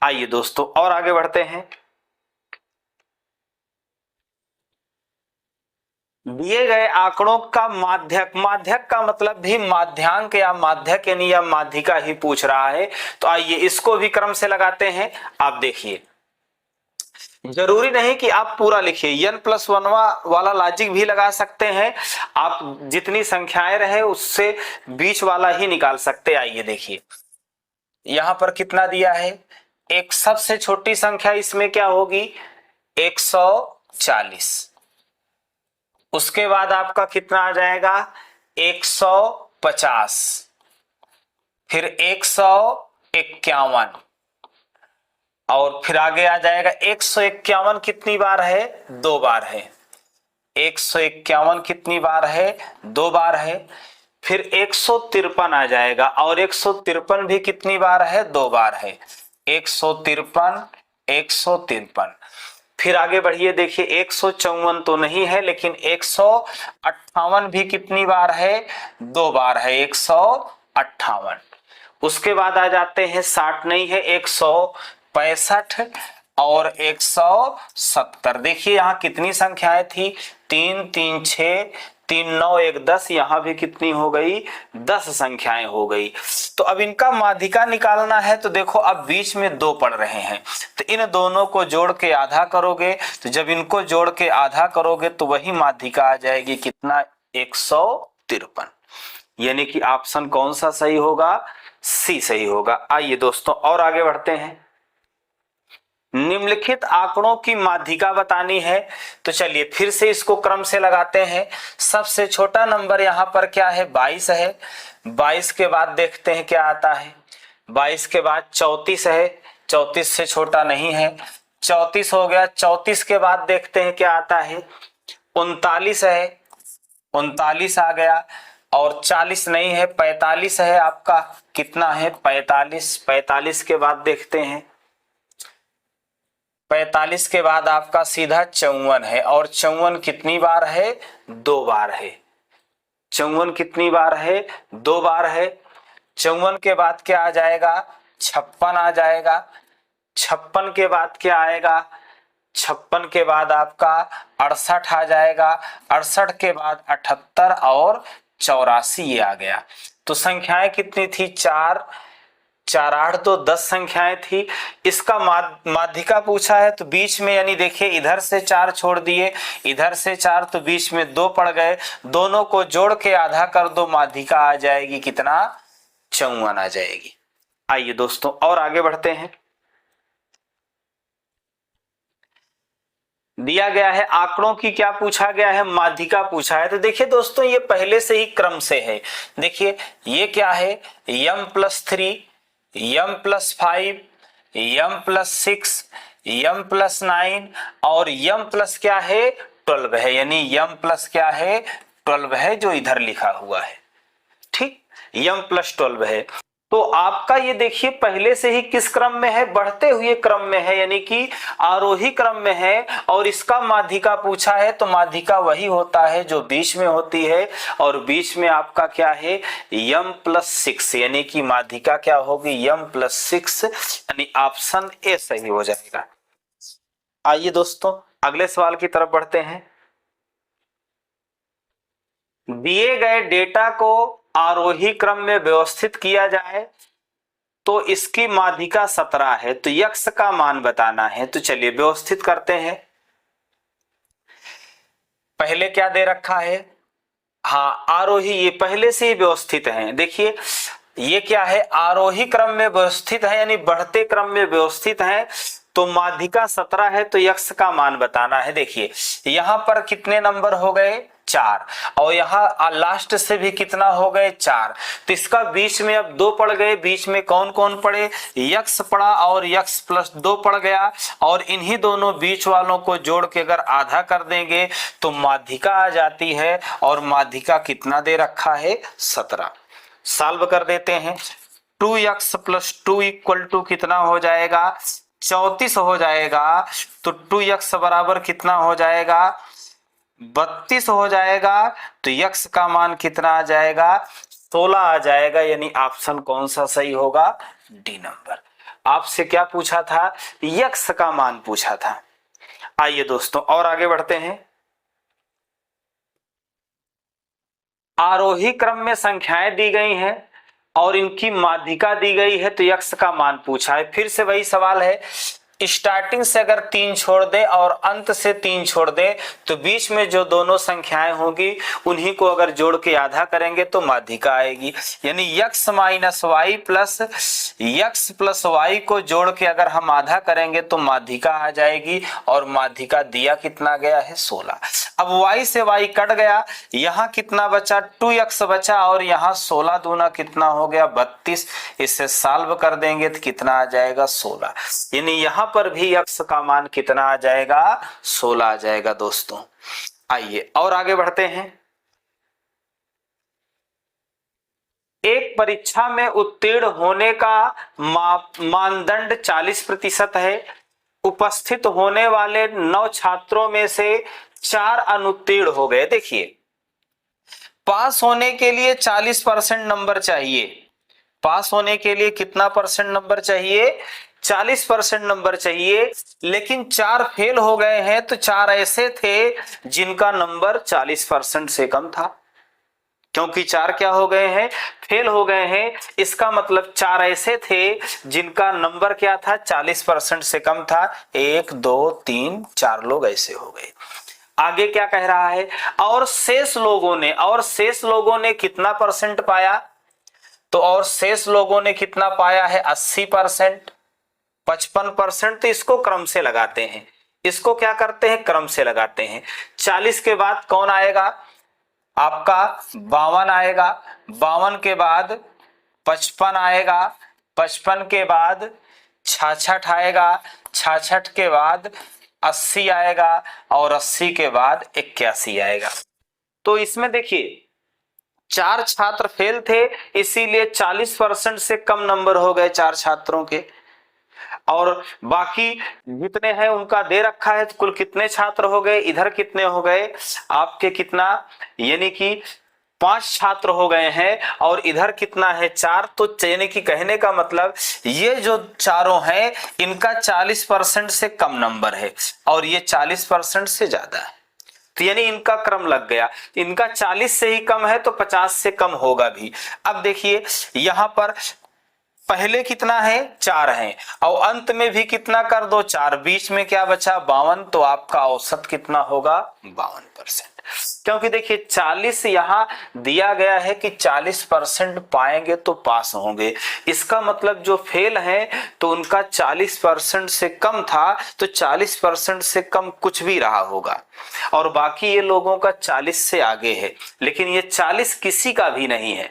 आइए दोस्तों और आगे बढ़ते हैं। दिए गए आंकड़ों का माध्यक, माध्यक का मतलब भी माध्यांक या माध्यक यानी या माध्यिका ही पूछ रहा है। तो आइए इसको भी क्रम से लगाते हैं। आप देखिए जरूरी नहीं कि आप पूरा लिखिए, n+1 वाला लॉजिक भी लगा सकते हैं। आप जितनी संख्याएं रहे उससे बीच वाला ही निकाल सकते। आइए देखिए यहां पर कितना दिया है, एक सबसे छोटी संख्या इसमें क्या होगी, 140। उसके बाद आपका कितना आ जाएगा, 150, फिर 151, और फिर आगे आ जाएगा 151 कितनी बार है, 2 बार है, 151 कितनी बार है? 2 बार है। फिर 153 आ जाएगा और 153 भी कितनी बार है? 2 बार है। 153, 153। फिर आगे बढ़िए, देखिए 154 तो नहीं है, लेकिन 158 भी कितनी बार है? 2 बार है, 158। उसके बाद आ जाते हैं 60 नहीं है, 165 और 170। देखिए यहाँ कितनी संख्याएं थी? 3 3 6, 3 9 1 10, यहाँ भी कितनी हो गई? 10 संख्याएं हो गई। तो अब इनका माध्यिका निकालना है। तो देखो अब बीच में 2 पड़ रहे हैं, तो इन दोनों को जोड़ के आधा करोगे, तो जब इनको जोड़ के आधा करोगे तो वही माध्यिका आ जाएगी। कितना? 153। यानी कि ऑप्शन कौन सा सही होगा? सी सही होगा। आइए दोस्तों और आगे बढ़ते हैं। निम्नलिखित आंकड़ों की माध्यिका बतानी है। तो चलिए फिर से इसको क्रम से लगाते हैं। सबसे छोटा नंबर यहाँ पर क्या है? 22 है। 22 के बाद देखते हैं क्या आता है। 22 के बाद 34 है। 34 से छोटा नहीं है। 34 हो गया। 34 के बाद देखते हैं क्या आता है। 39 है। 39 आ गया। और 40 नहीं है, 45 है आपका। कितना है? 45। 45 के बाद देखते हैं। 45 के बाद आपका सीधा 54 है। और 54 कितनी बार है? 2 बार है। 54 कितनी बार है? 2 बार है। 54 के बाद क्या आ जाएगा? 56 आ जाएगा। 56 के बाद क्या आएगा? 56 के बाद आपका 68 आ जाएगा। 68 के बाद 78 और 84 ये आ गया। तो संख्याएं कितनी थी? 4 4 8 तो 10 संख्याएं थी। इसका माध्यिका पूछा है, तो बीच में यानी देखिए इधर से 4 छोड़ दिए, इधर से 4, तो बीच में 2 पड़ गए। दोनों को जोड़ के आधा कर दो, माध्यिका आ जाएगी कितना? 54 आ जाएगी। आइए दोस्तों और आगे बढ़ते हैं। दिया गया है आंकड़ों की क्या पूछा गया है? माध्यिका पूछा है। तो देखिए दोस्तों ये पहले से ही क्रम से है। देखिए ये क्या है? m+3, m+5, m+6, m+9 और m+ क्या है? 12 है। यानी m+ क्या है? 12 है, जो इधर लिखा हुआ है। ठीक, m+12 है। तो आपका ये देखिए पहले से ही किस क्रम में है? बढ़ते हुए क्रम में है, यानी कि आरोही क्रम में है। और इसका माध्यिका पूछा है, तो माध्यिका वही होता है जो बीच में होती है। और बीच में आपका क्या है? m+6, यानी कि माध्यिका क्या होगी? m+6, यानी ऑप्शन ए सही हो जाएगा। आइए दोस्तों अगले सवाल की तरफ बढ़ते हैं। दिए गए डेटा को आरोही क्रम में व्यवस्थित किया जाए तो इसकी माध्यिका 17 है। तो यक्स का मान बताना है। तो चलिए व्यवस्थित करते हैं। पहले क्या दे रखा है? हाँ आरोही, ये पहले से ही व्यवस्थित है। देखिए ये क्या है? आरोही क्रम में व्यवस्थित है, यानी बढ़ते क्रम में व्यवस्थित है। तो माध्यिका 17 है, तो यक्स का मान बताना है। देखिए यहां पर कितने नंबर हो गए? 4। और यहाँ लास्ट से भी कितना हो गए? 4। तो इसका बीच में अब 2 पड़ गए। बीच में कौन कौन पड़े? यक्स पड़ा और x+2 पड़ गया। और इन्हीं दोनों बीच वालों को जोड़ के अगर आधा कर देंगे तो माध्यिका आ जाती है। और माध्यिका कितना दे रखा है? 17। सॉल्व कर देते हैं। 2x+2 = कितना हो जाएगा? 34 हो जाएगा। तो 2x बराबर कितना हो जाएगा? 32 हो जाएगा। तो x का मान कितना आ जाएगा? 16 आ जाएगा। यानी ऑप्शन कौन सा सही होगा? D number. आपसे क्या पूछा था? x का मान पूछा था। आइए दोस्तों और आगे बढ़ते हैं। आरोही क्रम में संख्याएं दी गई हैं और इनकी माध्यिका दी गई है, तो यक्स का मान पूछा है। फिर से वही सवाल है, स्टार्टिंग से अगर 3 छोड़ दे और अंत से 3 छोड़ दे तो बीच में जो दोनों संख्याएं होंगी उन्हीं को अगर जोड़ के आधा करेंगे तो माध्यिका आएगी। यानी x - y plus x + y को जोड़ के अगर हम आधा करेंगे तो माध्यिका आ जाएगी। और माध्यिका दिया कितना गया है? 16। अब y से y कट गया, यहाँ कितना बचा? 2x बचा। और यहाँ 16 दूना कितना हो गया? 32। इसे सॉल्व कर देंगे तो कितना आ जाएगा? 16। यानी यहाँ पर भी x का मान कितना आ जाएगा? 16 आ जाएगा दोस्तों। आइए और आगे बढ़ते हैं। एक परीक्षा में उत्तीर्ण होने का मानदंड 40% है। उपस्थित होने वाले 9 छात्रों में से 4 अनुत्तीर्ण हो गए। देखिए, पास होने के लिए 40% नंबर चाहिए। पास होने के लिए कितना परसेंट नंबर चाहिए? 40% नंबर चाहिए। लेकिन 4 फेल हो गए हैं, तो 4 ऐसे थे जिनका नंबर 40% से कम था। क्योंकि 4 क्या हो गए हैं? फेल हो गए हैं। इसका मतलब 4 ऐसे थे जिनका नंबर क्या था? 40% से कम था। 1 2 3 4 लोग ऐसे हो गए। आगे क्या कह रहा है? और शेष लोगों ने कितना परसेंट पाया? तो और शेष लोगों ने कितना पाया है? 80%, 55%। तो इसको क्रम से लगाते हैं। इसको क्या करते हैं? क्रम से लगाते हैं। 40 के बाद कौन आएगा? आपका 52 आएगा। 52 के बाद 55 आएगा। 55 के बाद 66 आएगा। 66 के बाद 80 आएगा और 80 के बाद 81 आएगा। तो इसमें देखिए, 4 छात्र फेल थे, इसीलिए 40% से कम नंबर हो गए 4 छात्रों के। और बाकी जितने हैं उनका दे रखा है। तो कुल कितने छात्र हो गए? इधर कितने हो गए आपके? कितना, यानी कि 5 छात्र हो गए हैं और इधर कितना है? 4। तो यानी कि कहने का मतलब ये जो चारों हैं इनका 40% से कम नंबर है और ये 40% से ज्यादा है। तो यानी इनका क्रम लग गया। इनका 40 से ही कम है तो 50 से कम होगा भी। अब देखिए, यहां पर पहले कितना है? 4 है और अंत में भी कितना कर दो? 4। बीच में क्या बचा? 52। तो आपका औसत कितना होगा? 52%। क्योंकि देखिए 40 यहां दिया गया है कि 40% पाएंगे तो पास होंगे। इसका मतलब जो फेल है तो उनका 40% से कम था, तो 40% से कम कुछ भी रहा होगा। और बाकी ये लोगों का 40 से आगे है, लेकिन ये 40 किसी का भी नहीं है।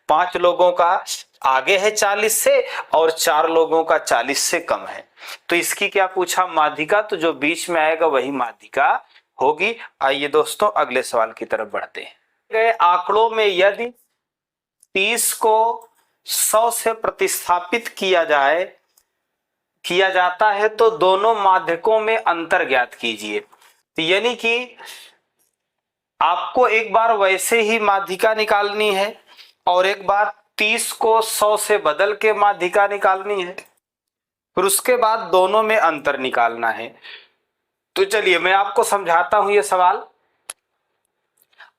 5 लोगों का आगे है 40 से और 4 लोगों का 40 से कम है। तो इसकी क्या पूछा? माध्यिका। तो जो बीच में आएगा वही माध्यिका होगी। आइए दोस्तों अगले सवाल की तरफ बढ़ते हैं। गए आंकड़ों में यदि 30 को 100 से प्रतिस्थापित किया जाता है तो दोनों माध्यकों में अंतर ज्ञात कीजिए। तो यानी कि आपको एक बार वैसे ही माध्यिका निकालनी है और एक बार 30 को 100 से बदल के माध्यिका निकालनी है, फिर उसके बाद दोनों में अंतर निकालना है। तो चलिए मैं आपको समझाता हूं ये सवाल।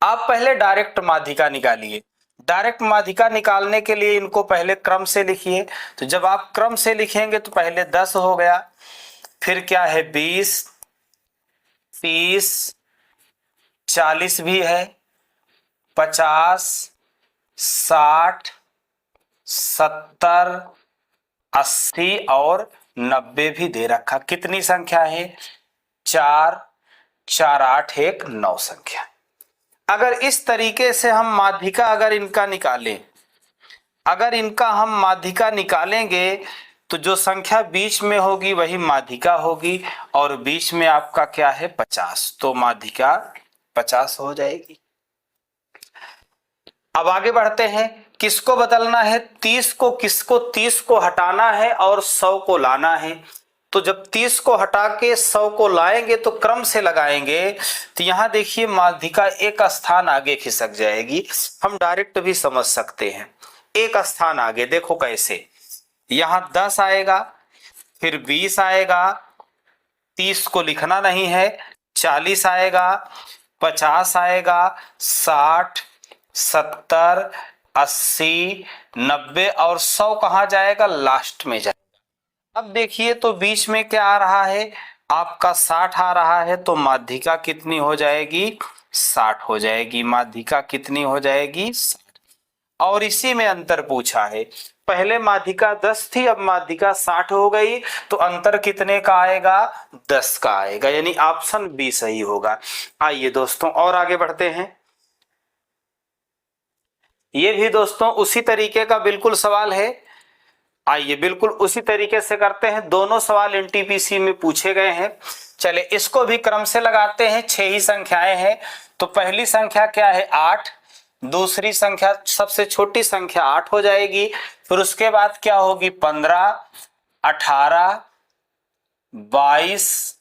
आप पहले डायरेक्ट माध्यिका निकालिए। डायरेक्ट माध्यिका निकालने के लिए इनको पहले क्रम से लिखिए। तो जब आप क्रम से लिखेंगे तो पहले 10 हो गया, फिर क्या है? 20, 30, 40 भी है, 50, 60, 70, 80 और 90 भी दे रखा। कितनी संख्या है? 4, 4, 8, 1, 9 संख्या। अगर इस तरीके से हम माध्यिका अगर इनका हम माध्यिका निकालेंगे तो जो संख्या बीच में होगी वही माध्यिका होगी और बीच में आपका क्या है? 50। तो माध्यिका 50 हो जाएगी। अब आगे बढ़ते हैं। किसको बदलना है? 30 को हटाना है और 100 को लाना है। तो जब 30 को हटा के 100 को लाएंगे तो क्रम से लगाएंगे। तो यहां देखिए माध्यिका एक स्थान आगे खिसक जाएगी। हम डायरेक्ट भी समझ सकते हैं। एक स्थान आगे देखो कैसे, यहां 10 आएगा, फिर 20 आएगा, 30 को लिखना नहीं है, 40 आएगा, 50 आएगा, 60, 70, 80, 90 और 100 कहां जाएगा? लास्ट में जाएगा। अब देखिए तो बीच में क्या आ रहा है? आपका 60 आ रहा है। तो माध्यिका कितनी हो जाएगी? 60 हो जाएगी। माध्यिका कितनी हो जाएगी? 60। और इसी में अंतर पूछा है। पहले माध्यिका 10 थी, अब माध्यिका 60 हो गई। तो अंतर कितने का आएगा? 10 का आएगा। यानी ऑप्शन बी सही होगा। आइए दोस्तों और आगे बढ़ते हैं। ये भी दोस्तों उसी तरीके का बिल्कुल सवाल है। आइए बिल्कुल उसी तरीके से करते हैं, दोनों सवाल एनटीपीसी में पूछे गए हैं। चलिए इसको भी क्रम से लगाते हैं, 6 ही संख्याएं हैं। तो पहली संख्या क्या है 8, दूसरी संख्या सबसे छोटी संख्या 8 हो जाएगी, फिर उसके बाद क्या होगी 15, 18, 22,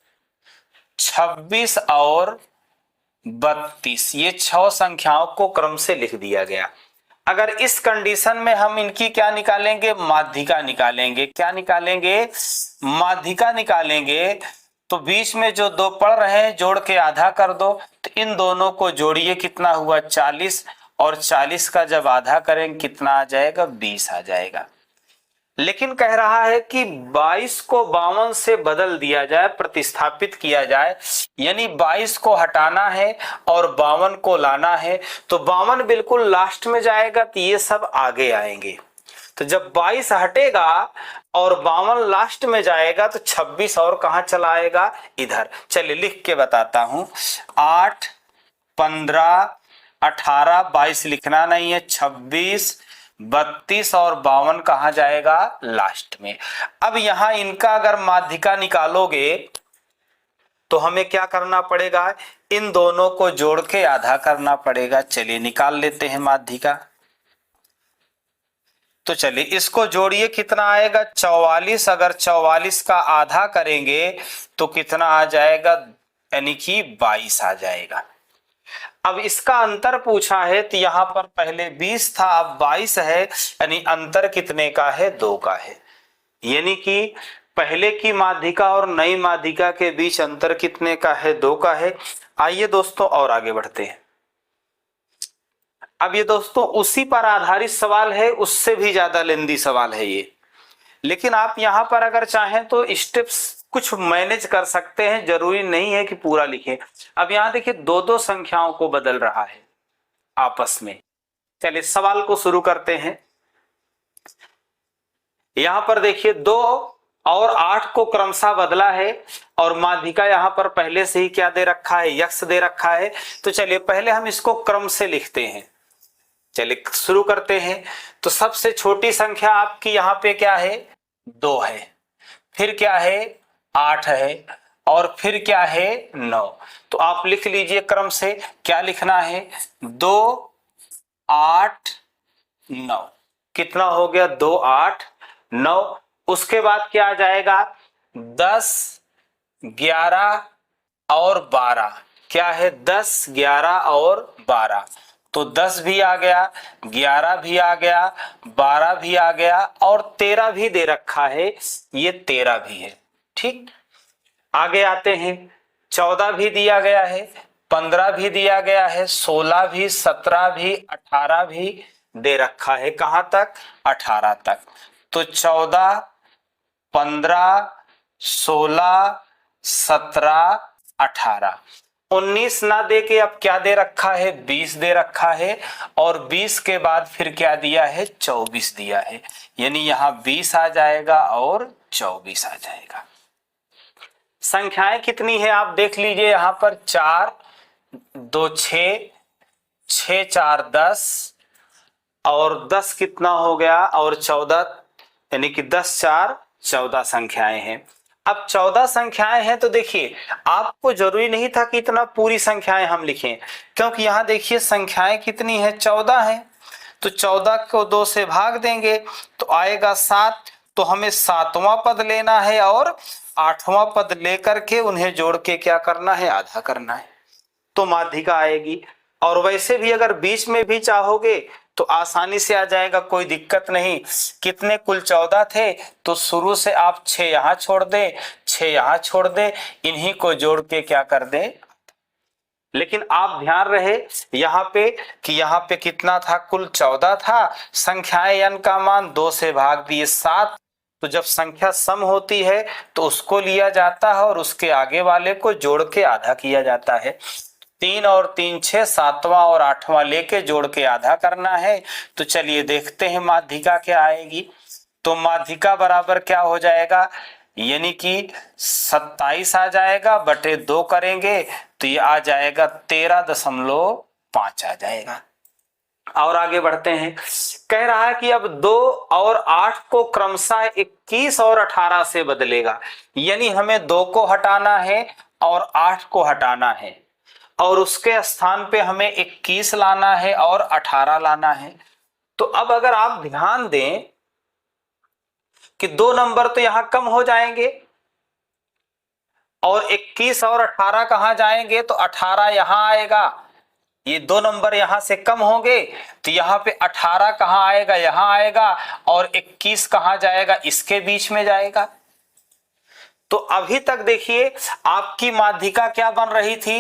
26 और 32। ये 6 संख्याओं को क्रम से लिख दिया गया। अगर इस कंडीशन में हम इनकी क्या निकालेंगे, माध्यिका निकालेंगे। क्या निकालेंगे, माध्यिका निकालेंगे। तो बीच में जो 2 पढ़ रहे हैं जोड़ के आधा कर दो, तो इन दोनों को जोड़िए, कितना हुआ 40, और 40 का जब आधा करेंगे कितना आ जाएगा 20 आ जाएगा। लेकिन कह रहा है कि 22 को 52 से बदल दिया जाए, प्रतिस्थापित किया जाए, यानी 22 को हटाना है और 52 को लाना है। तो 52 बिल्कुल लास्ट में जाएगा, तो ये सब आगे आएंगे। तो जब 22 हटेगा और 52 लास्ट में जाएगा तो 26 और कहां चला आएगा, इधर। चलिए लिख के बताता हूं, 8, 15, 18, 22 लिखना नहीं है, 26, 32 और 52 कहां जाएगा, लास्ट में। अब यहां इनका अगर माध्यिका निकालोगे तो हमें क्या करना पड़ेगा, इन दोनों को जोड़ के आधा करना पड़ेगा। चलिए निकाल लेते हैं माध्यिका। तो चलिए इसको जोड़िए, कितना आएगा 44। अगर 44 का आधा करेंगे तो कितना आ जाएगा, यानी कि 22 आ जाएगा। अब इसका अंतर पूछा है, तो यहां पर पहले 20 था, अब 22 है, यानी अंतर कितने का है, 2 का है। यानी कि पहले की माध्यिका और नई माध्यिका के बीच अंतर कितने का है, 2 का है। आइए दोस्तों और आगे बढ़ते हैं। अब ये दोस्तों उसी पर आधारित सवाल है, उससे भी ज्यादा लेंदी सवाल है ये, लेकिन आप यहां पर अगर चाहें तो स्टेप्स कुछ मैनेज कर सकते हैं, जरूरी नहीं है कि पूरा लिखें। अब यहां देखिए 2-2 संख्याओं को बदल रहा है आपस में। चलिए सवाल को शुरू करते हैं। यहां पर देखिए 2 और 8 को क्रमशः बदला है, और माध्यिका यहां पर पहले से ही क्या दे रखा है, यक्स दे रखा है। तो चलिए पहले हम इसको क्रम से लिखते हैं। चलिए शुरू करते हैं। तो सबसे छोटी संख्या आपकी यहां पे क्या है, 2 है, फिर क्या है 8 है, और फिर क्या है 9। तो आप लिख लीजिए क्रम से, क्या लिखना है, 2, 8, 9। कितना हो गया, 2, 8, 9। उसके बाद क्या आ जाएगा, 10, 11 और 12। क्या है, 10, 11 और 12। तो 10 भी आ गया, 11 भी आ गया, 12 भी आ गया, और 13 भी दे रखा है, ये 13 भी है। ठीक, आगे आते हैं। 14 भी दिया गया है, 15 भी दिया गया है, 16 भी, 17 भी, 18 भी दे रखा है। कहां तक, 18 तक। तो 14, 15, 16, 17, 18, 19 ना दे के अब क्या दे रखा है, 20 दे रखा है, और 20 के बाद फिर क्या दिया है, 24 दिया है। यानी यहां 20 आ जाएगा और 24 आ जाएगा। संख्याएं कितनी है आप देख लीजिए, यहां पर 4, 2, 6, 6, 4, 10, और 10 कितना हो गया, और 14, यानी कि 10, 4, 14 संख्याएं हैं। अब 14 संख्याएं हैं, तो देखिए आपको जरूरी नहीं था कि इतना पूरी संख्याएं हम लिखें, क्योंकि यहां देखिए संख्याएं कितनी है, 14 है। तो 14 को 2 से भाग देंगे तो आएगा 7। तो हमें 7वां पद लेना है और 8वां पद लेकर के उन्हें जोड़ के क्या करना है, आधा करना है, तो माध्यिका आएगी। और वैसे भी अगर बीच में भी चाहोगे तो आसानी से आ जाएगा, कोई दिक्कत नहीं। कितने, कुल 14 थे, तो शुरू से आप 6 यहां छोड़ दें, 6 यहां छोड़ दें, इन्हीं को जोड़ के क्या कर दें। लेकिन आप ध्यान रहे यहाँ पे कि यहाँ पे कितना था, कुल 14 था, संख्याएं n का मान 2 से भाग दिए 7। तो जब संख्या सम होती है तो उसको लिया जाता है और उसके आगे वाले को जोड़ के आधा किया जाता है। 3 और 3 6, 7वां और 8वां लेके जोड़ के आधा करना है। तो चलिए देखते हैं माध्यिका क्या आएगी। तो माध्यिका बराबर क्या हो जाएगा, यानी कि 27 आ जाएगा, बटे 2 करेंगे तो ये आ जाएगा 13.5 आ जाएगा। और आगे बढ़ते हैं। कह रहा है कि अब 2 और 8 को क्रमशः 21 और 18 से बदलेगा, यानी हमें 2 को हटाना है और 8 को हटाना है और उसके स्थान पे हमें 21 लाना है और 18 लाना है। तो अब अगर आप ध्यान दें कि 2 नंबर तो यहां कम हो जाएंगे और 21 और 18 कहां जाएंगे, तो 18 यहां आएगा, ये 2 नंबर यहां से कम होंगे तो यहां पे 18 कहां आएगा, यहां आएगा और 21 कहां जाएगा, इसके बीच में जाएगा। तो अभी तक देखिए आपकी माध्यिका क्या बन रही थी,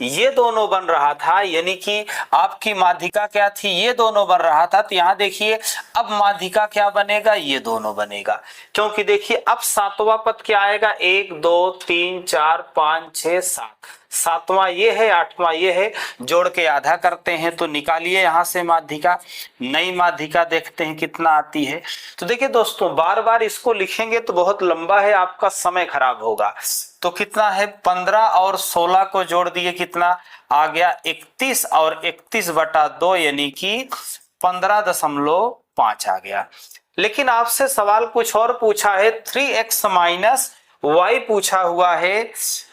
ये दोनों बन रहा था, यानी कि आपकी माध्यिका क्या थी, ये दोनों बन रहा था। तो यहां देखिए अब माध्यिका क्या बनेगा, ये दोनों बनेगा, क्योंकि देखिए अब सातवां पद क्या आएगा, 1 2 3 4 5 6 7, सातवां ये है, आठवां ये है, जोड़ के आधा करते हैं तो निकालिए यहां से माध्यिका। नई माध्यिका देखते हैं कितना आती है। तो देखिए दोस्तों बार बार इसको लिखेंगे तो बहुत लंबा है, आपका समय खराब होगा। तो कितना है, 15 और 16 को जोड़ दिए, कितना आ गया 31 और 31/2 यानी कि 15.5 आ गया। लेकिन आपसे सवाल कुछ और पूछा है, 3x माइनस y पूछा हुआ है।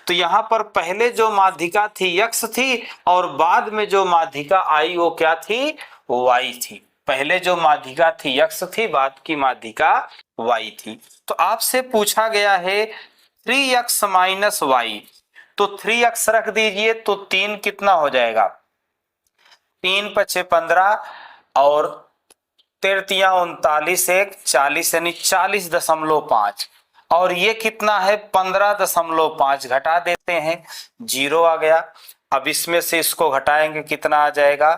तो यहां पर पहले जो माध्यिका थी x थी और बाद में जो माध्यिका आई वो क्या थी, y थी। पहले जो माध्यिका थी x थी, बाद की माध्यिका y थी। तो आपसे पूछा गया है 3x माइनस y, तो 3x रख दीजिए तो 3 कितना हो जाएगा, 3 पचे 15 और 3 39 1 40 यानी 40.5 और ये कितना है 15.5, घटा देते हैं 0 आ गया। अब इसमें से इसको घटाएंगे कितना आ जाएगा,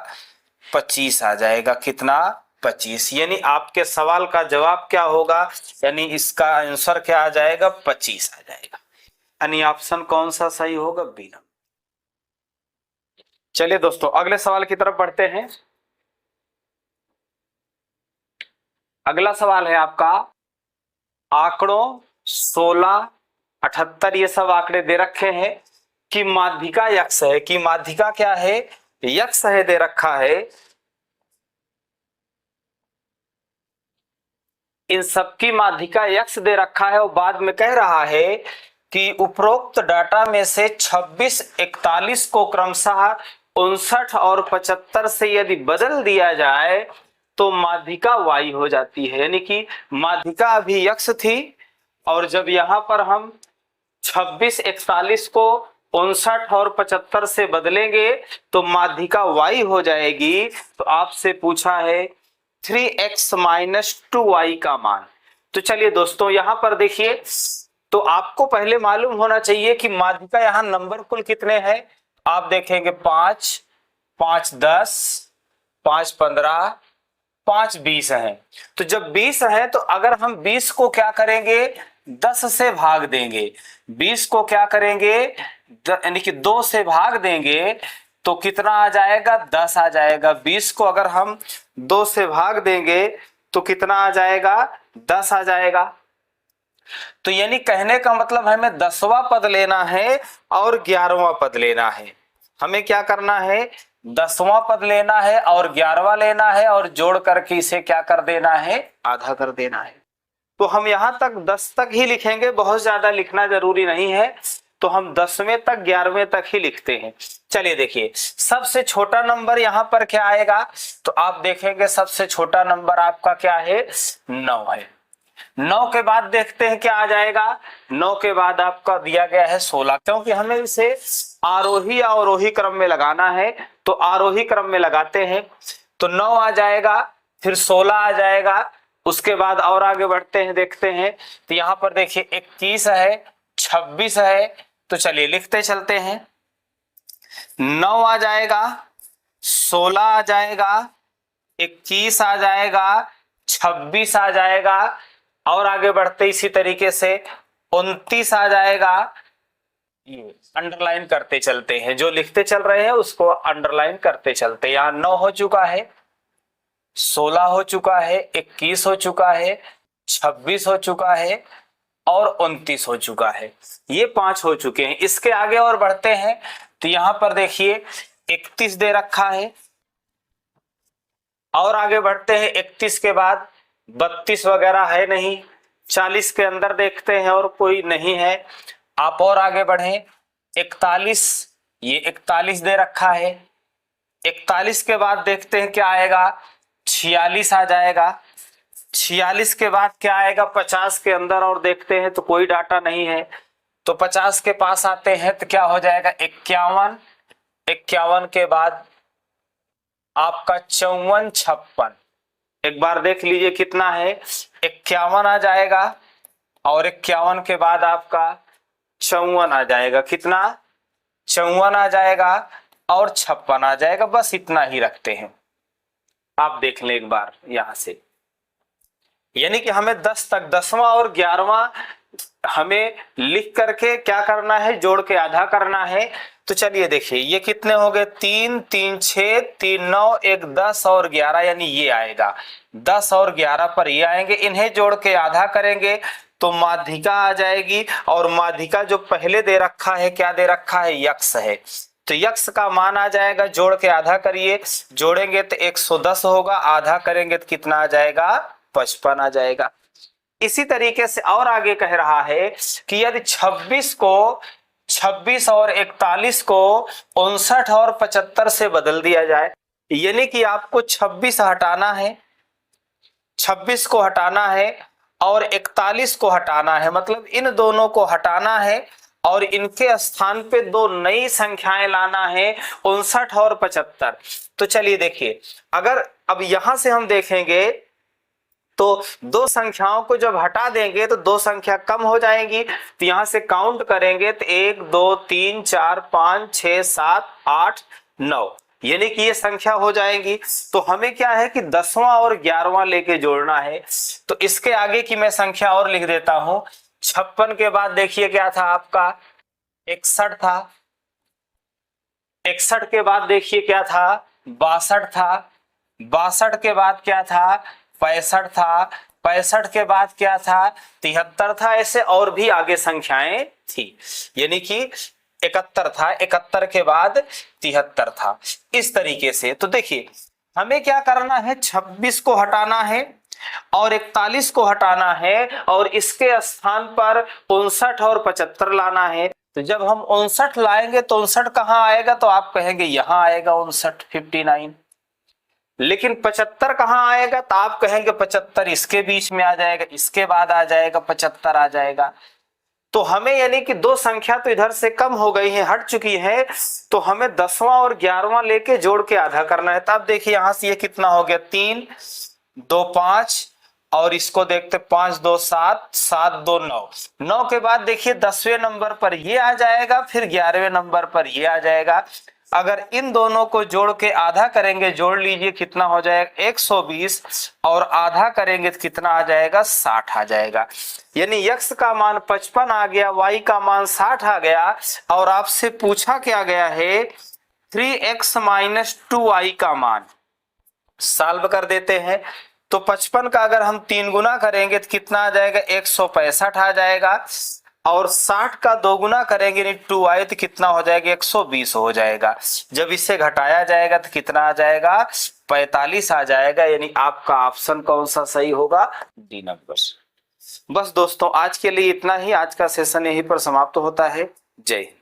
25 आ जाएगा, कितना 25, यानी आपके सवाल का जवाब क्या होगा, यानी इसका आंसर क्या आ जाएगा, 25 आ जाएगा, यानी ऑप्शन कौन सा सही होगा, बी नंबर। चलिए दोस्तों अगले सवाल की तरफ बढ़ते हैं। अगला सवाल है आपका, आंकड़ों 16 78 ये सब आंकड़े दे रखे हैं कि माध्यिका यक्ष है, कि माध्यिका क्या है, यक्ष है, दे रखा है। इन सबकी माध्यिका यक्ष दे रखा है और बाद में कह रहा है कि उपरोक्त डाटा में से 26 41 को क्रमशः 59 और 75 से यदि बदल दिया जाए तो माध्यिका y हो जाती है, यानी कि माध्यिका अभी यक्ष थी और जब यहां पर हम 26 41 को 59 और 75 से बदलेंगे तो माध्यिका y हो जाएगी। तो आपसे पूछा है 3x माइनस 2y का मान। तो चलिए दोस्तों यहां पर देखिए, तो आपको पहले मालूम होना चाहिए कि माध्यिका यहां नंबर कुल कितने हैं। आप देखेंगे 5 5 10 5 15 5 20 है। तो जब 20 है तो अगर हम 20 को क्या करेंगे, 10 से भाग देंगे, 20 को क्या करेंगे, यानी कि 2 से भाग देंगे तो कितना आ जाएगा, 10 आ जाएगा। 20 को अगर हम 2 से भाग देंगे तो कितना आ जाएगा, 10 आ जाएगा। तो यानी कहने का मतलब हमें 10वां पद लेना है और 11वां पद लेना है। हमें क्या करना है, 10वां पद लेना है और 11वां लेना है और जोड़ करके इसे क्या कर देना है, आधा कर देना है। तो हम यहां तक 10 तक ही लिखेंगे, बहुत ज्यादा लिखना जरूरी नहीं है। तो हम 10वें तक 11वें तक ही लिखते हैं। चलिए देखिए सबसे छोटा नंबर यहां पर क्या आएगा, तो आप देखेंगे सबसे छोटा नंबर आपका क्या है, 9 है। 9 के बाद देखते हैं क्या आ जाएगा, 9 के बाद आपका दिया गया है 16, क्योंकि हमें इसे आरोही या अवरोही क्रम में लगाना है तो आरोही क्रम में लगाते हैं। तो 9 आ जाएगा, फिर 16 आ जाएगा, उसके बाद और आगे बढ़ते हैं, देखते हैं। तो यहां पर देखिए 21 है, 26 है, तो चलिए लिखते चलते हैं। 9 आ जाएगा, 16 आ जाएगा, 21 आ जाएगा, 26 आ जाएगा और आगे बढ़ते इसी तरीके से 29 आ जाएगा। ये अंडरलाइन करते चलते हैं, जो लिखते चल रहे हैं उसको अंडरलाइन करते चलते। यहाँ 9 हो चुका है, 16 हो चुका है, 21 हो चुका है, 26 हो चुका है और 29 हो चुका है। ये 5 हो चुके हैं। इसके आगे और बढ़ते हैं तो यहां पर देखिए 31 दे रखा है, और आगे बढ़ते हैं 31 के बाद 32 वगैरह है नहीं, 40 के अंदर देखते हैं और कोई नहीं है। आप और आगे बढ़ें 41, ये 41 दे रखा है। 41 के बाद देखते हैं क्या आएगा, 46 आ जाएगा। 46 के बाद क्या आएगा 50 के अंदर, और देखते हैं तो कोई डाटा नहीं है। तो 50 के पास आते हैं तो क्या हो जाएगा 51। 51 के बाद आपका 54 56, एक बार देख लीजिए कितना है, 51 आ जाएगा। और 51 के बाद आपका 54 आ जाएगा, कितना 54 आ जाएगा और 56 आ जाएगा। बस इतना ही रखते हैं। आप देख लें एक बार यहां से, यानी कि हमें 10 तक 10वां और 11वां हमें लिख करके क्या करना है, जोड़ के आधा करना है। तो चलिए देखिए ये कितने हो गए, 3 3 6 3 9 1 10 और 11, यानी ये आएगा 10 और 11 पर ये आएंगे। इन्हें जोड़ के आधा करेंगे तो माध्यिका आ जाएगी, और माध्यिका जो पहले दे रखा है, क्या दे रखा है, यक्ष है। तो यक्ष का मान आ जाएगा, जोड़ के आधा करिए, जोड़ेंगे तो 110 होगा, आधा करेंगे तो कितना आ जाएगा, 55 आ जाएगा। इसी तरीके से और आगे कह रहा है कि यदि 26 और 41 को 59 और 75 से बदल दिया जाए, यानी कि आपको 26 हटाना है, 26 को हटाना है और 41 को हटाना है, मतलब इन दोनों को हटाना है और इनके स्थान पे दो नई संख्याएं लाना है, 59 और 75। तो चलिए देखिए, अगर अब यहां से हम देखेंगे तो दो संख्याओं को जब हटा देंगे तो दो संख्या कम हो जाएंगी। तो यहां से काउंट करेंगे तो 1 2 3 4 5 6 7 8 9, यानी कि ये संख्या हो जाएंगी। तो हमें क्या है कि 10वां और 11वां लेके जोड़ना है। तो इसके आगे की मैं संख्या और लिख देता हूं। 56 के बाद देखिए क्या था आपका, 61 था। 61 के बाद देखिए क्या था, 62 था। 62 के बाद क्या था, 65 था। 65 के बाद क्या था, 73 था। ऐसे और भी आगे संख्याएं थी, यानी कि 71 था, 71 के बाद 73 था, इस तरीके से। तो देखिए हमें क्या करना है, 26 को हटाना है और 41 को हटाना है और इसके स्थान पर 59 और 75 लाना है। तो जब हम 59 लाएंगे तो 59 कहाँ आएगा, तो आप कहेंगे यहां आएगा 59 59। लेकिन 75 कहाँ आएगा, तो आप कहेंगे 75 इसके बीच में आ जाएगा, इसके बाद आ जाएगा 75 आ जाएगा। तो हमें यानी कि दो संख्या तो इधर से कम हो गई है, हट चुकी है, तो हमें 10वां और 11वां लेके जोड़ के आधा करना है। तब देखिए यहां से ये कितना हो गया, 3 2 5 और इसको देखते 5 2 7 7 2 9। 9 के बाद देखिए 10वें नंबर पर ये आ जाएगा, फिर 11वें नंबर पर ये आ जाएगा। अगर इन दोनों को जोड़ के आधा करेंगे, जोड़ लीजिए कितना हो जाएगा 120, और आधा करेंगे तो कितना आ जाएगा 60 आ जाएगा। यानी x का मान 55 आ गया, y का मान 60 आ गया, और आपसे पूछा क्या गया है 3x - 2y का मान। सॉल्व कर देते हैं। तो 55 का अगर हम 3 गुना करेंगे तो कितना आ जाएगा, 165 आ जाएगा, और 60 का 2 गुना करेंगे यानी 2y तो कितना हो जाएगा, 120 हो जाएगा। जब इससे घटाया जाएगा तो कितना आ जाएगा, 45 आ जाएगा। यानी आपका ऑप्शन कौन सा सही होगा, डी नंबर। बस दोस्तों आज के लिए इतना ही, आज का सेशन यहीं पर समाप्त होता है। जय हिंद।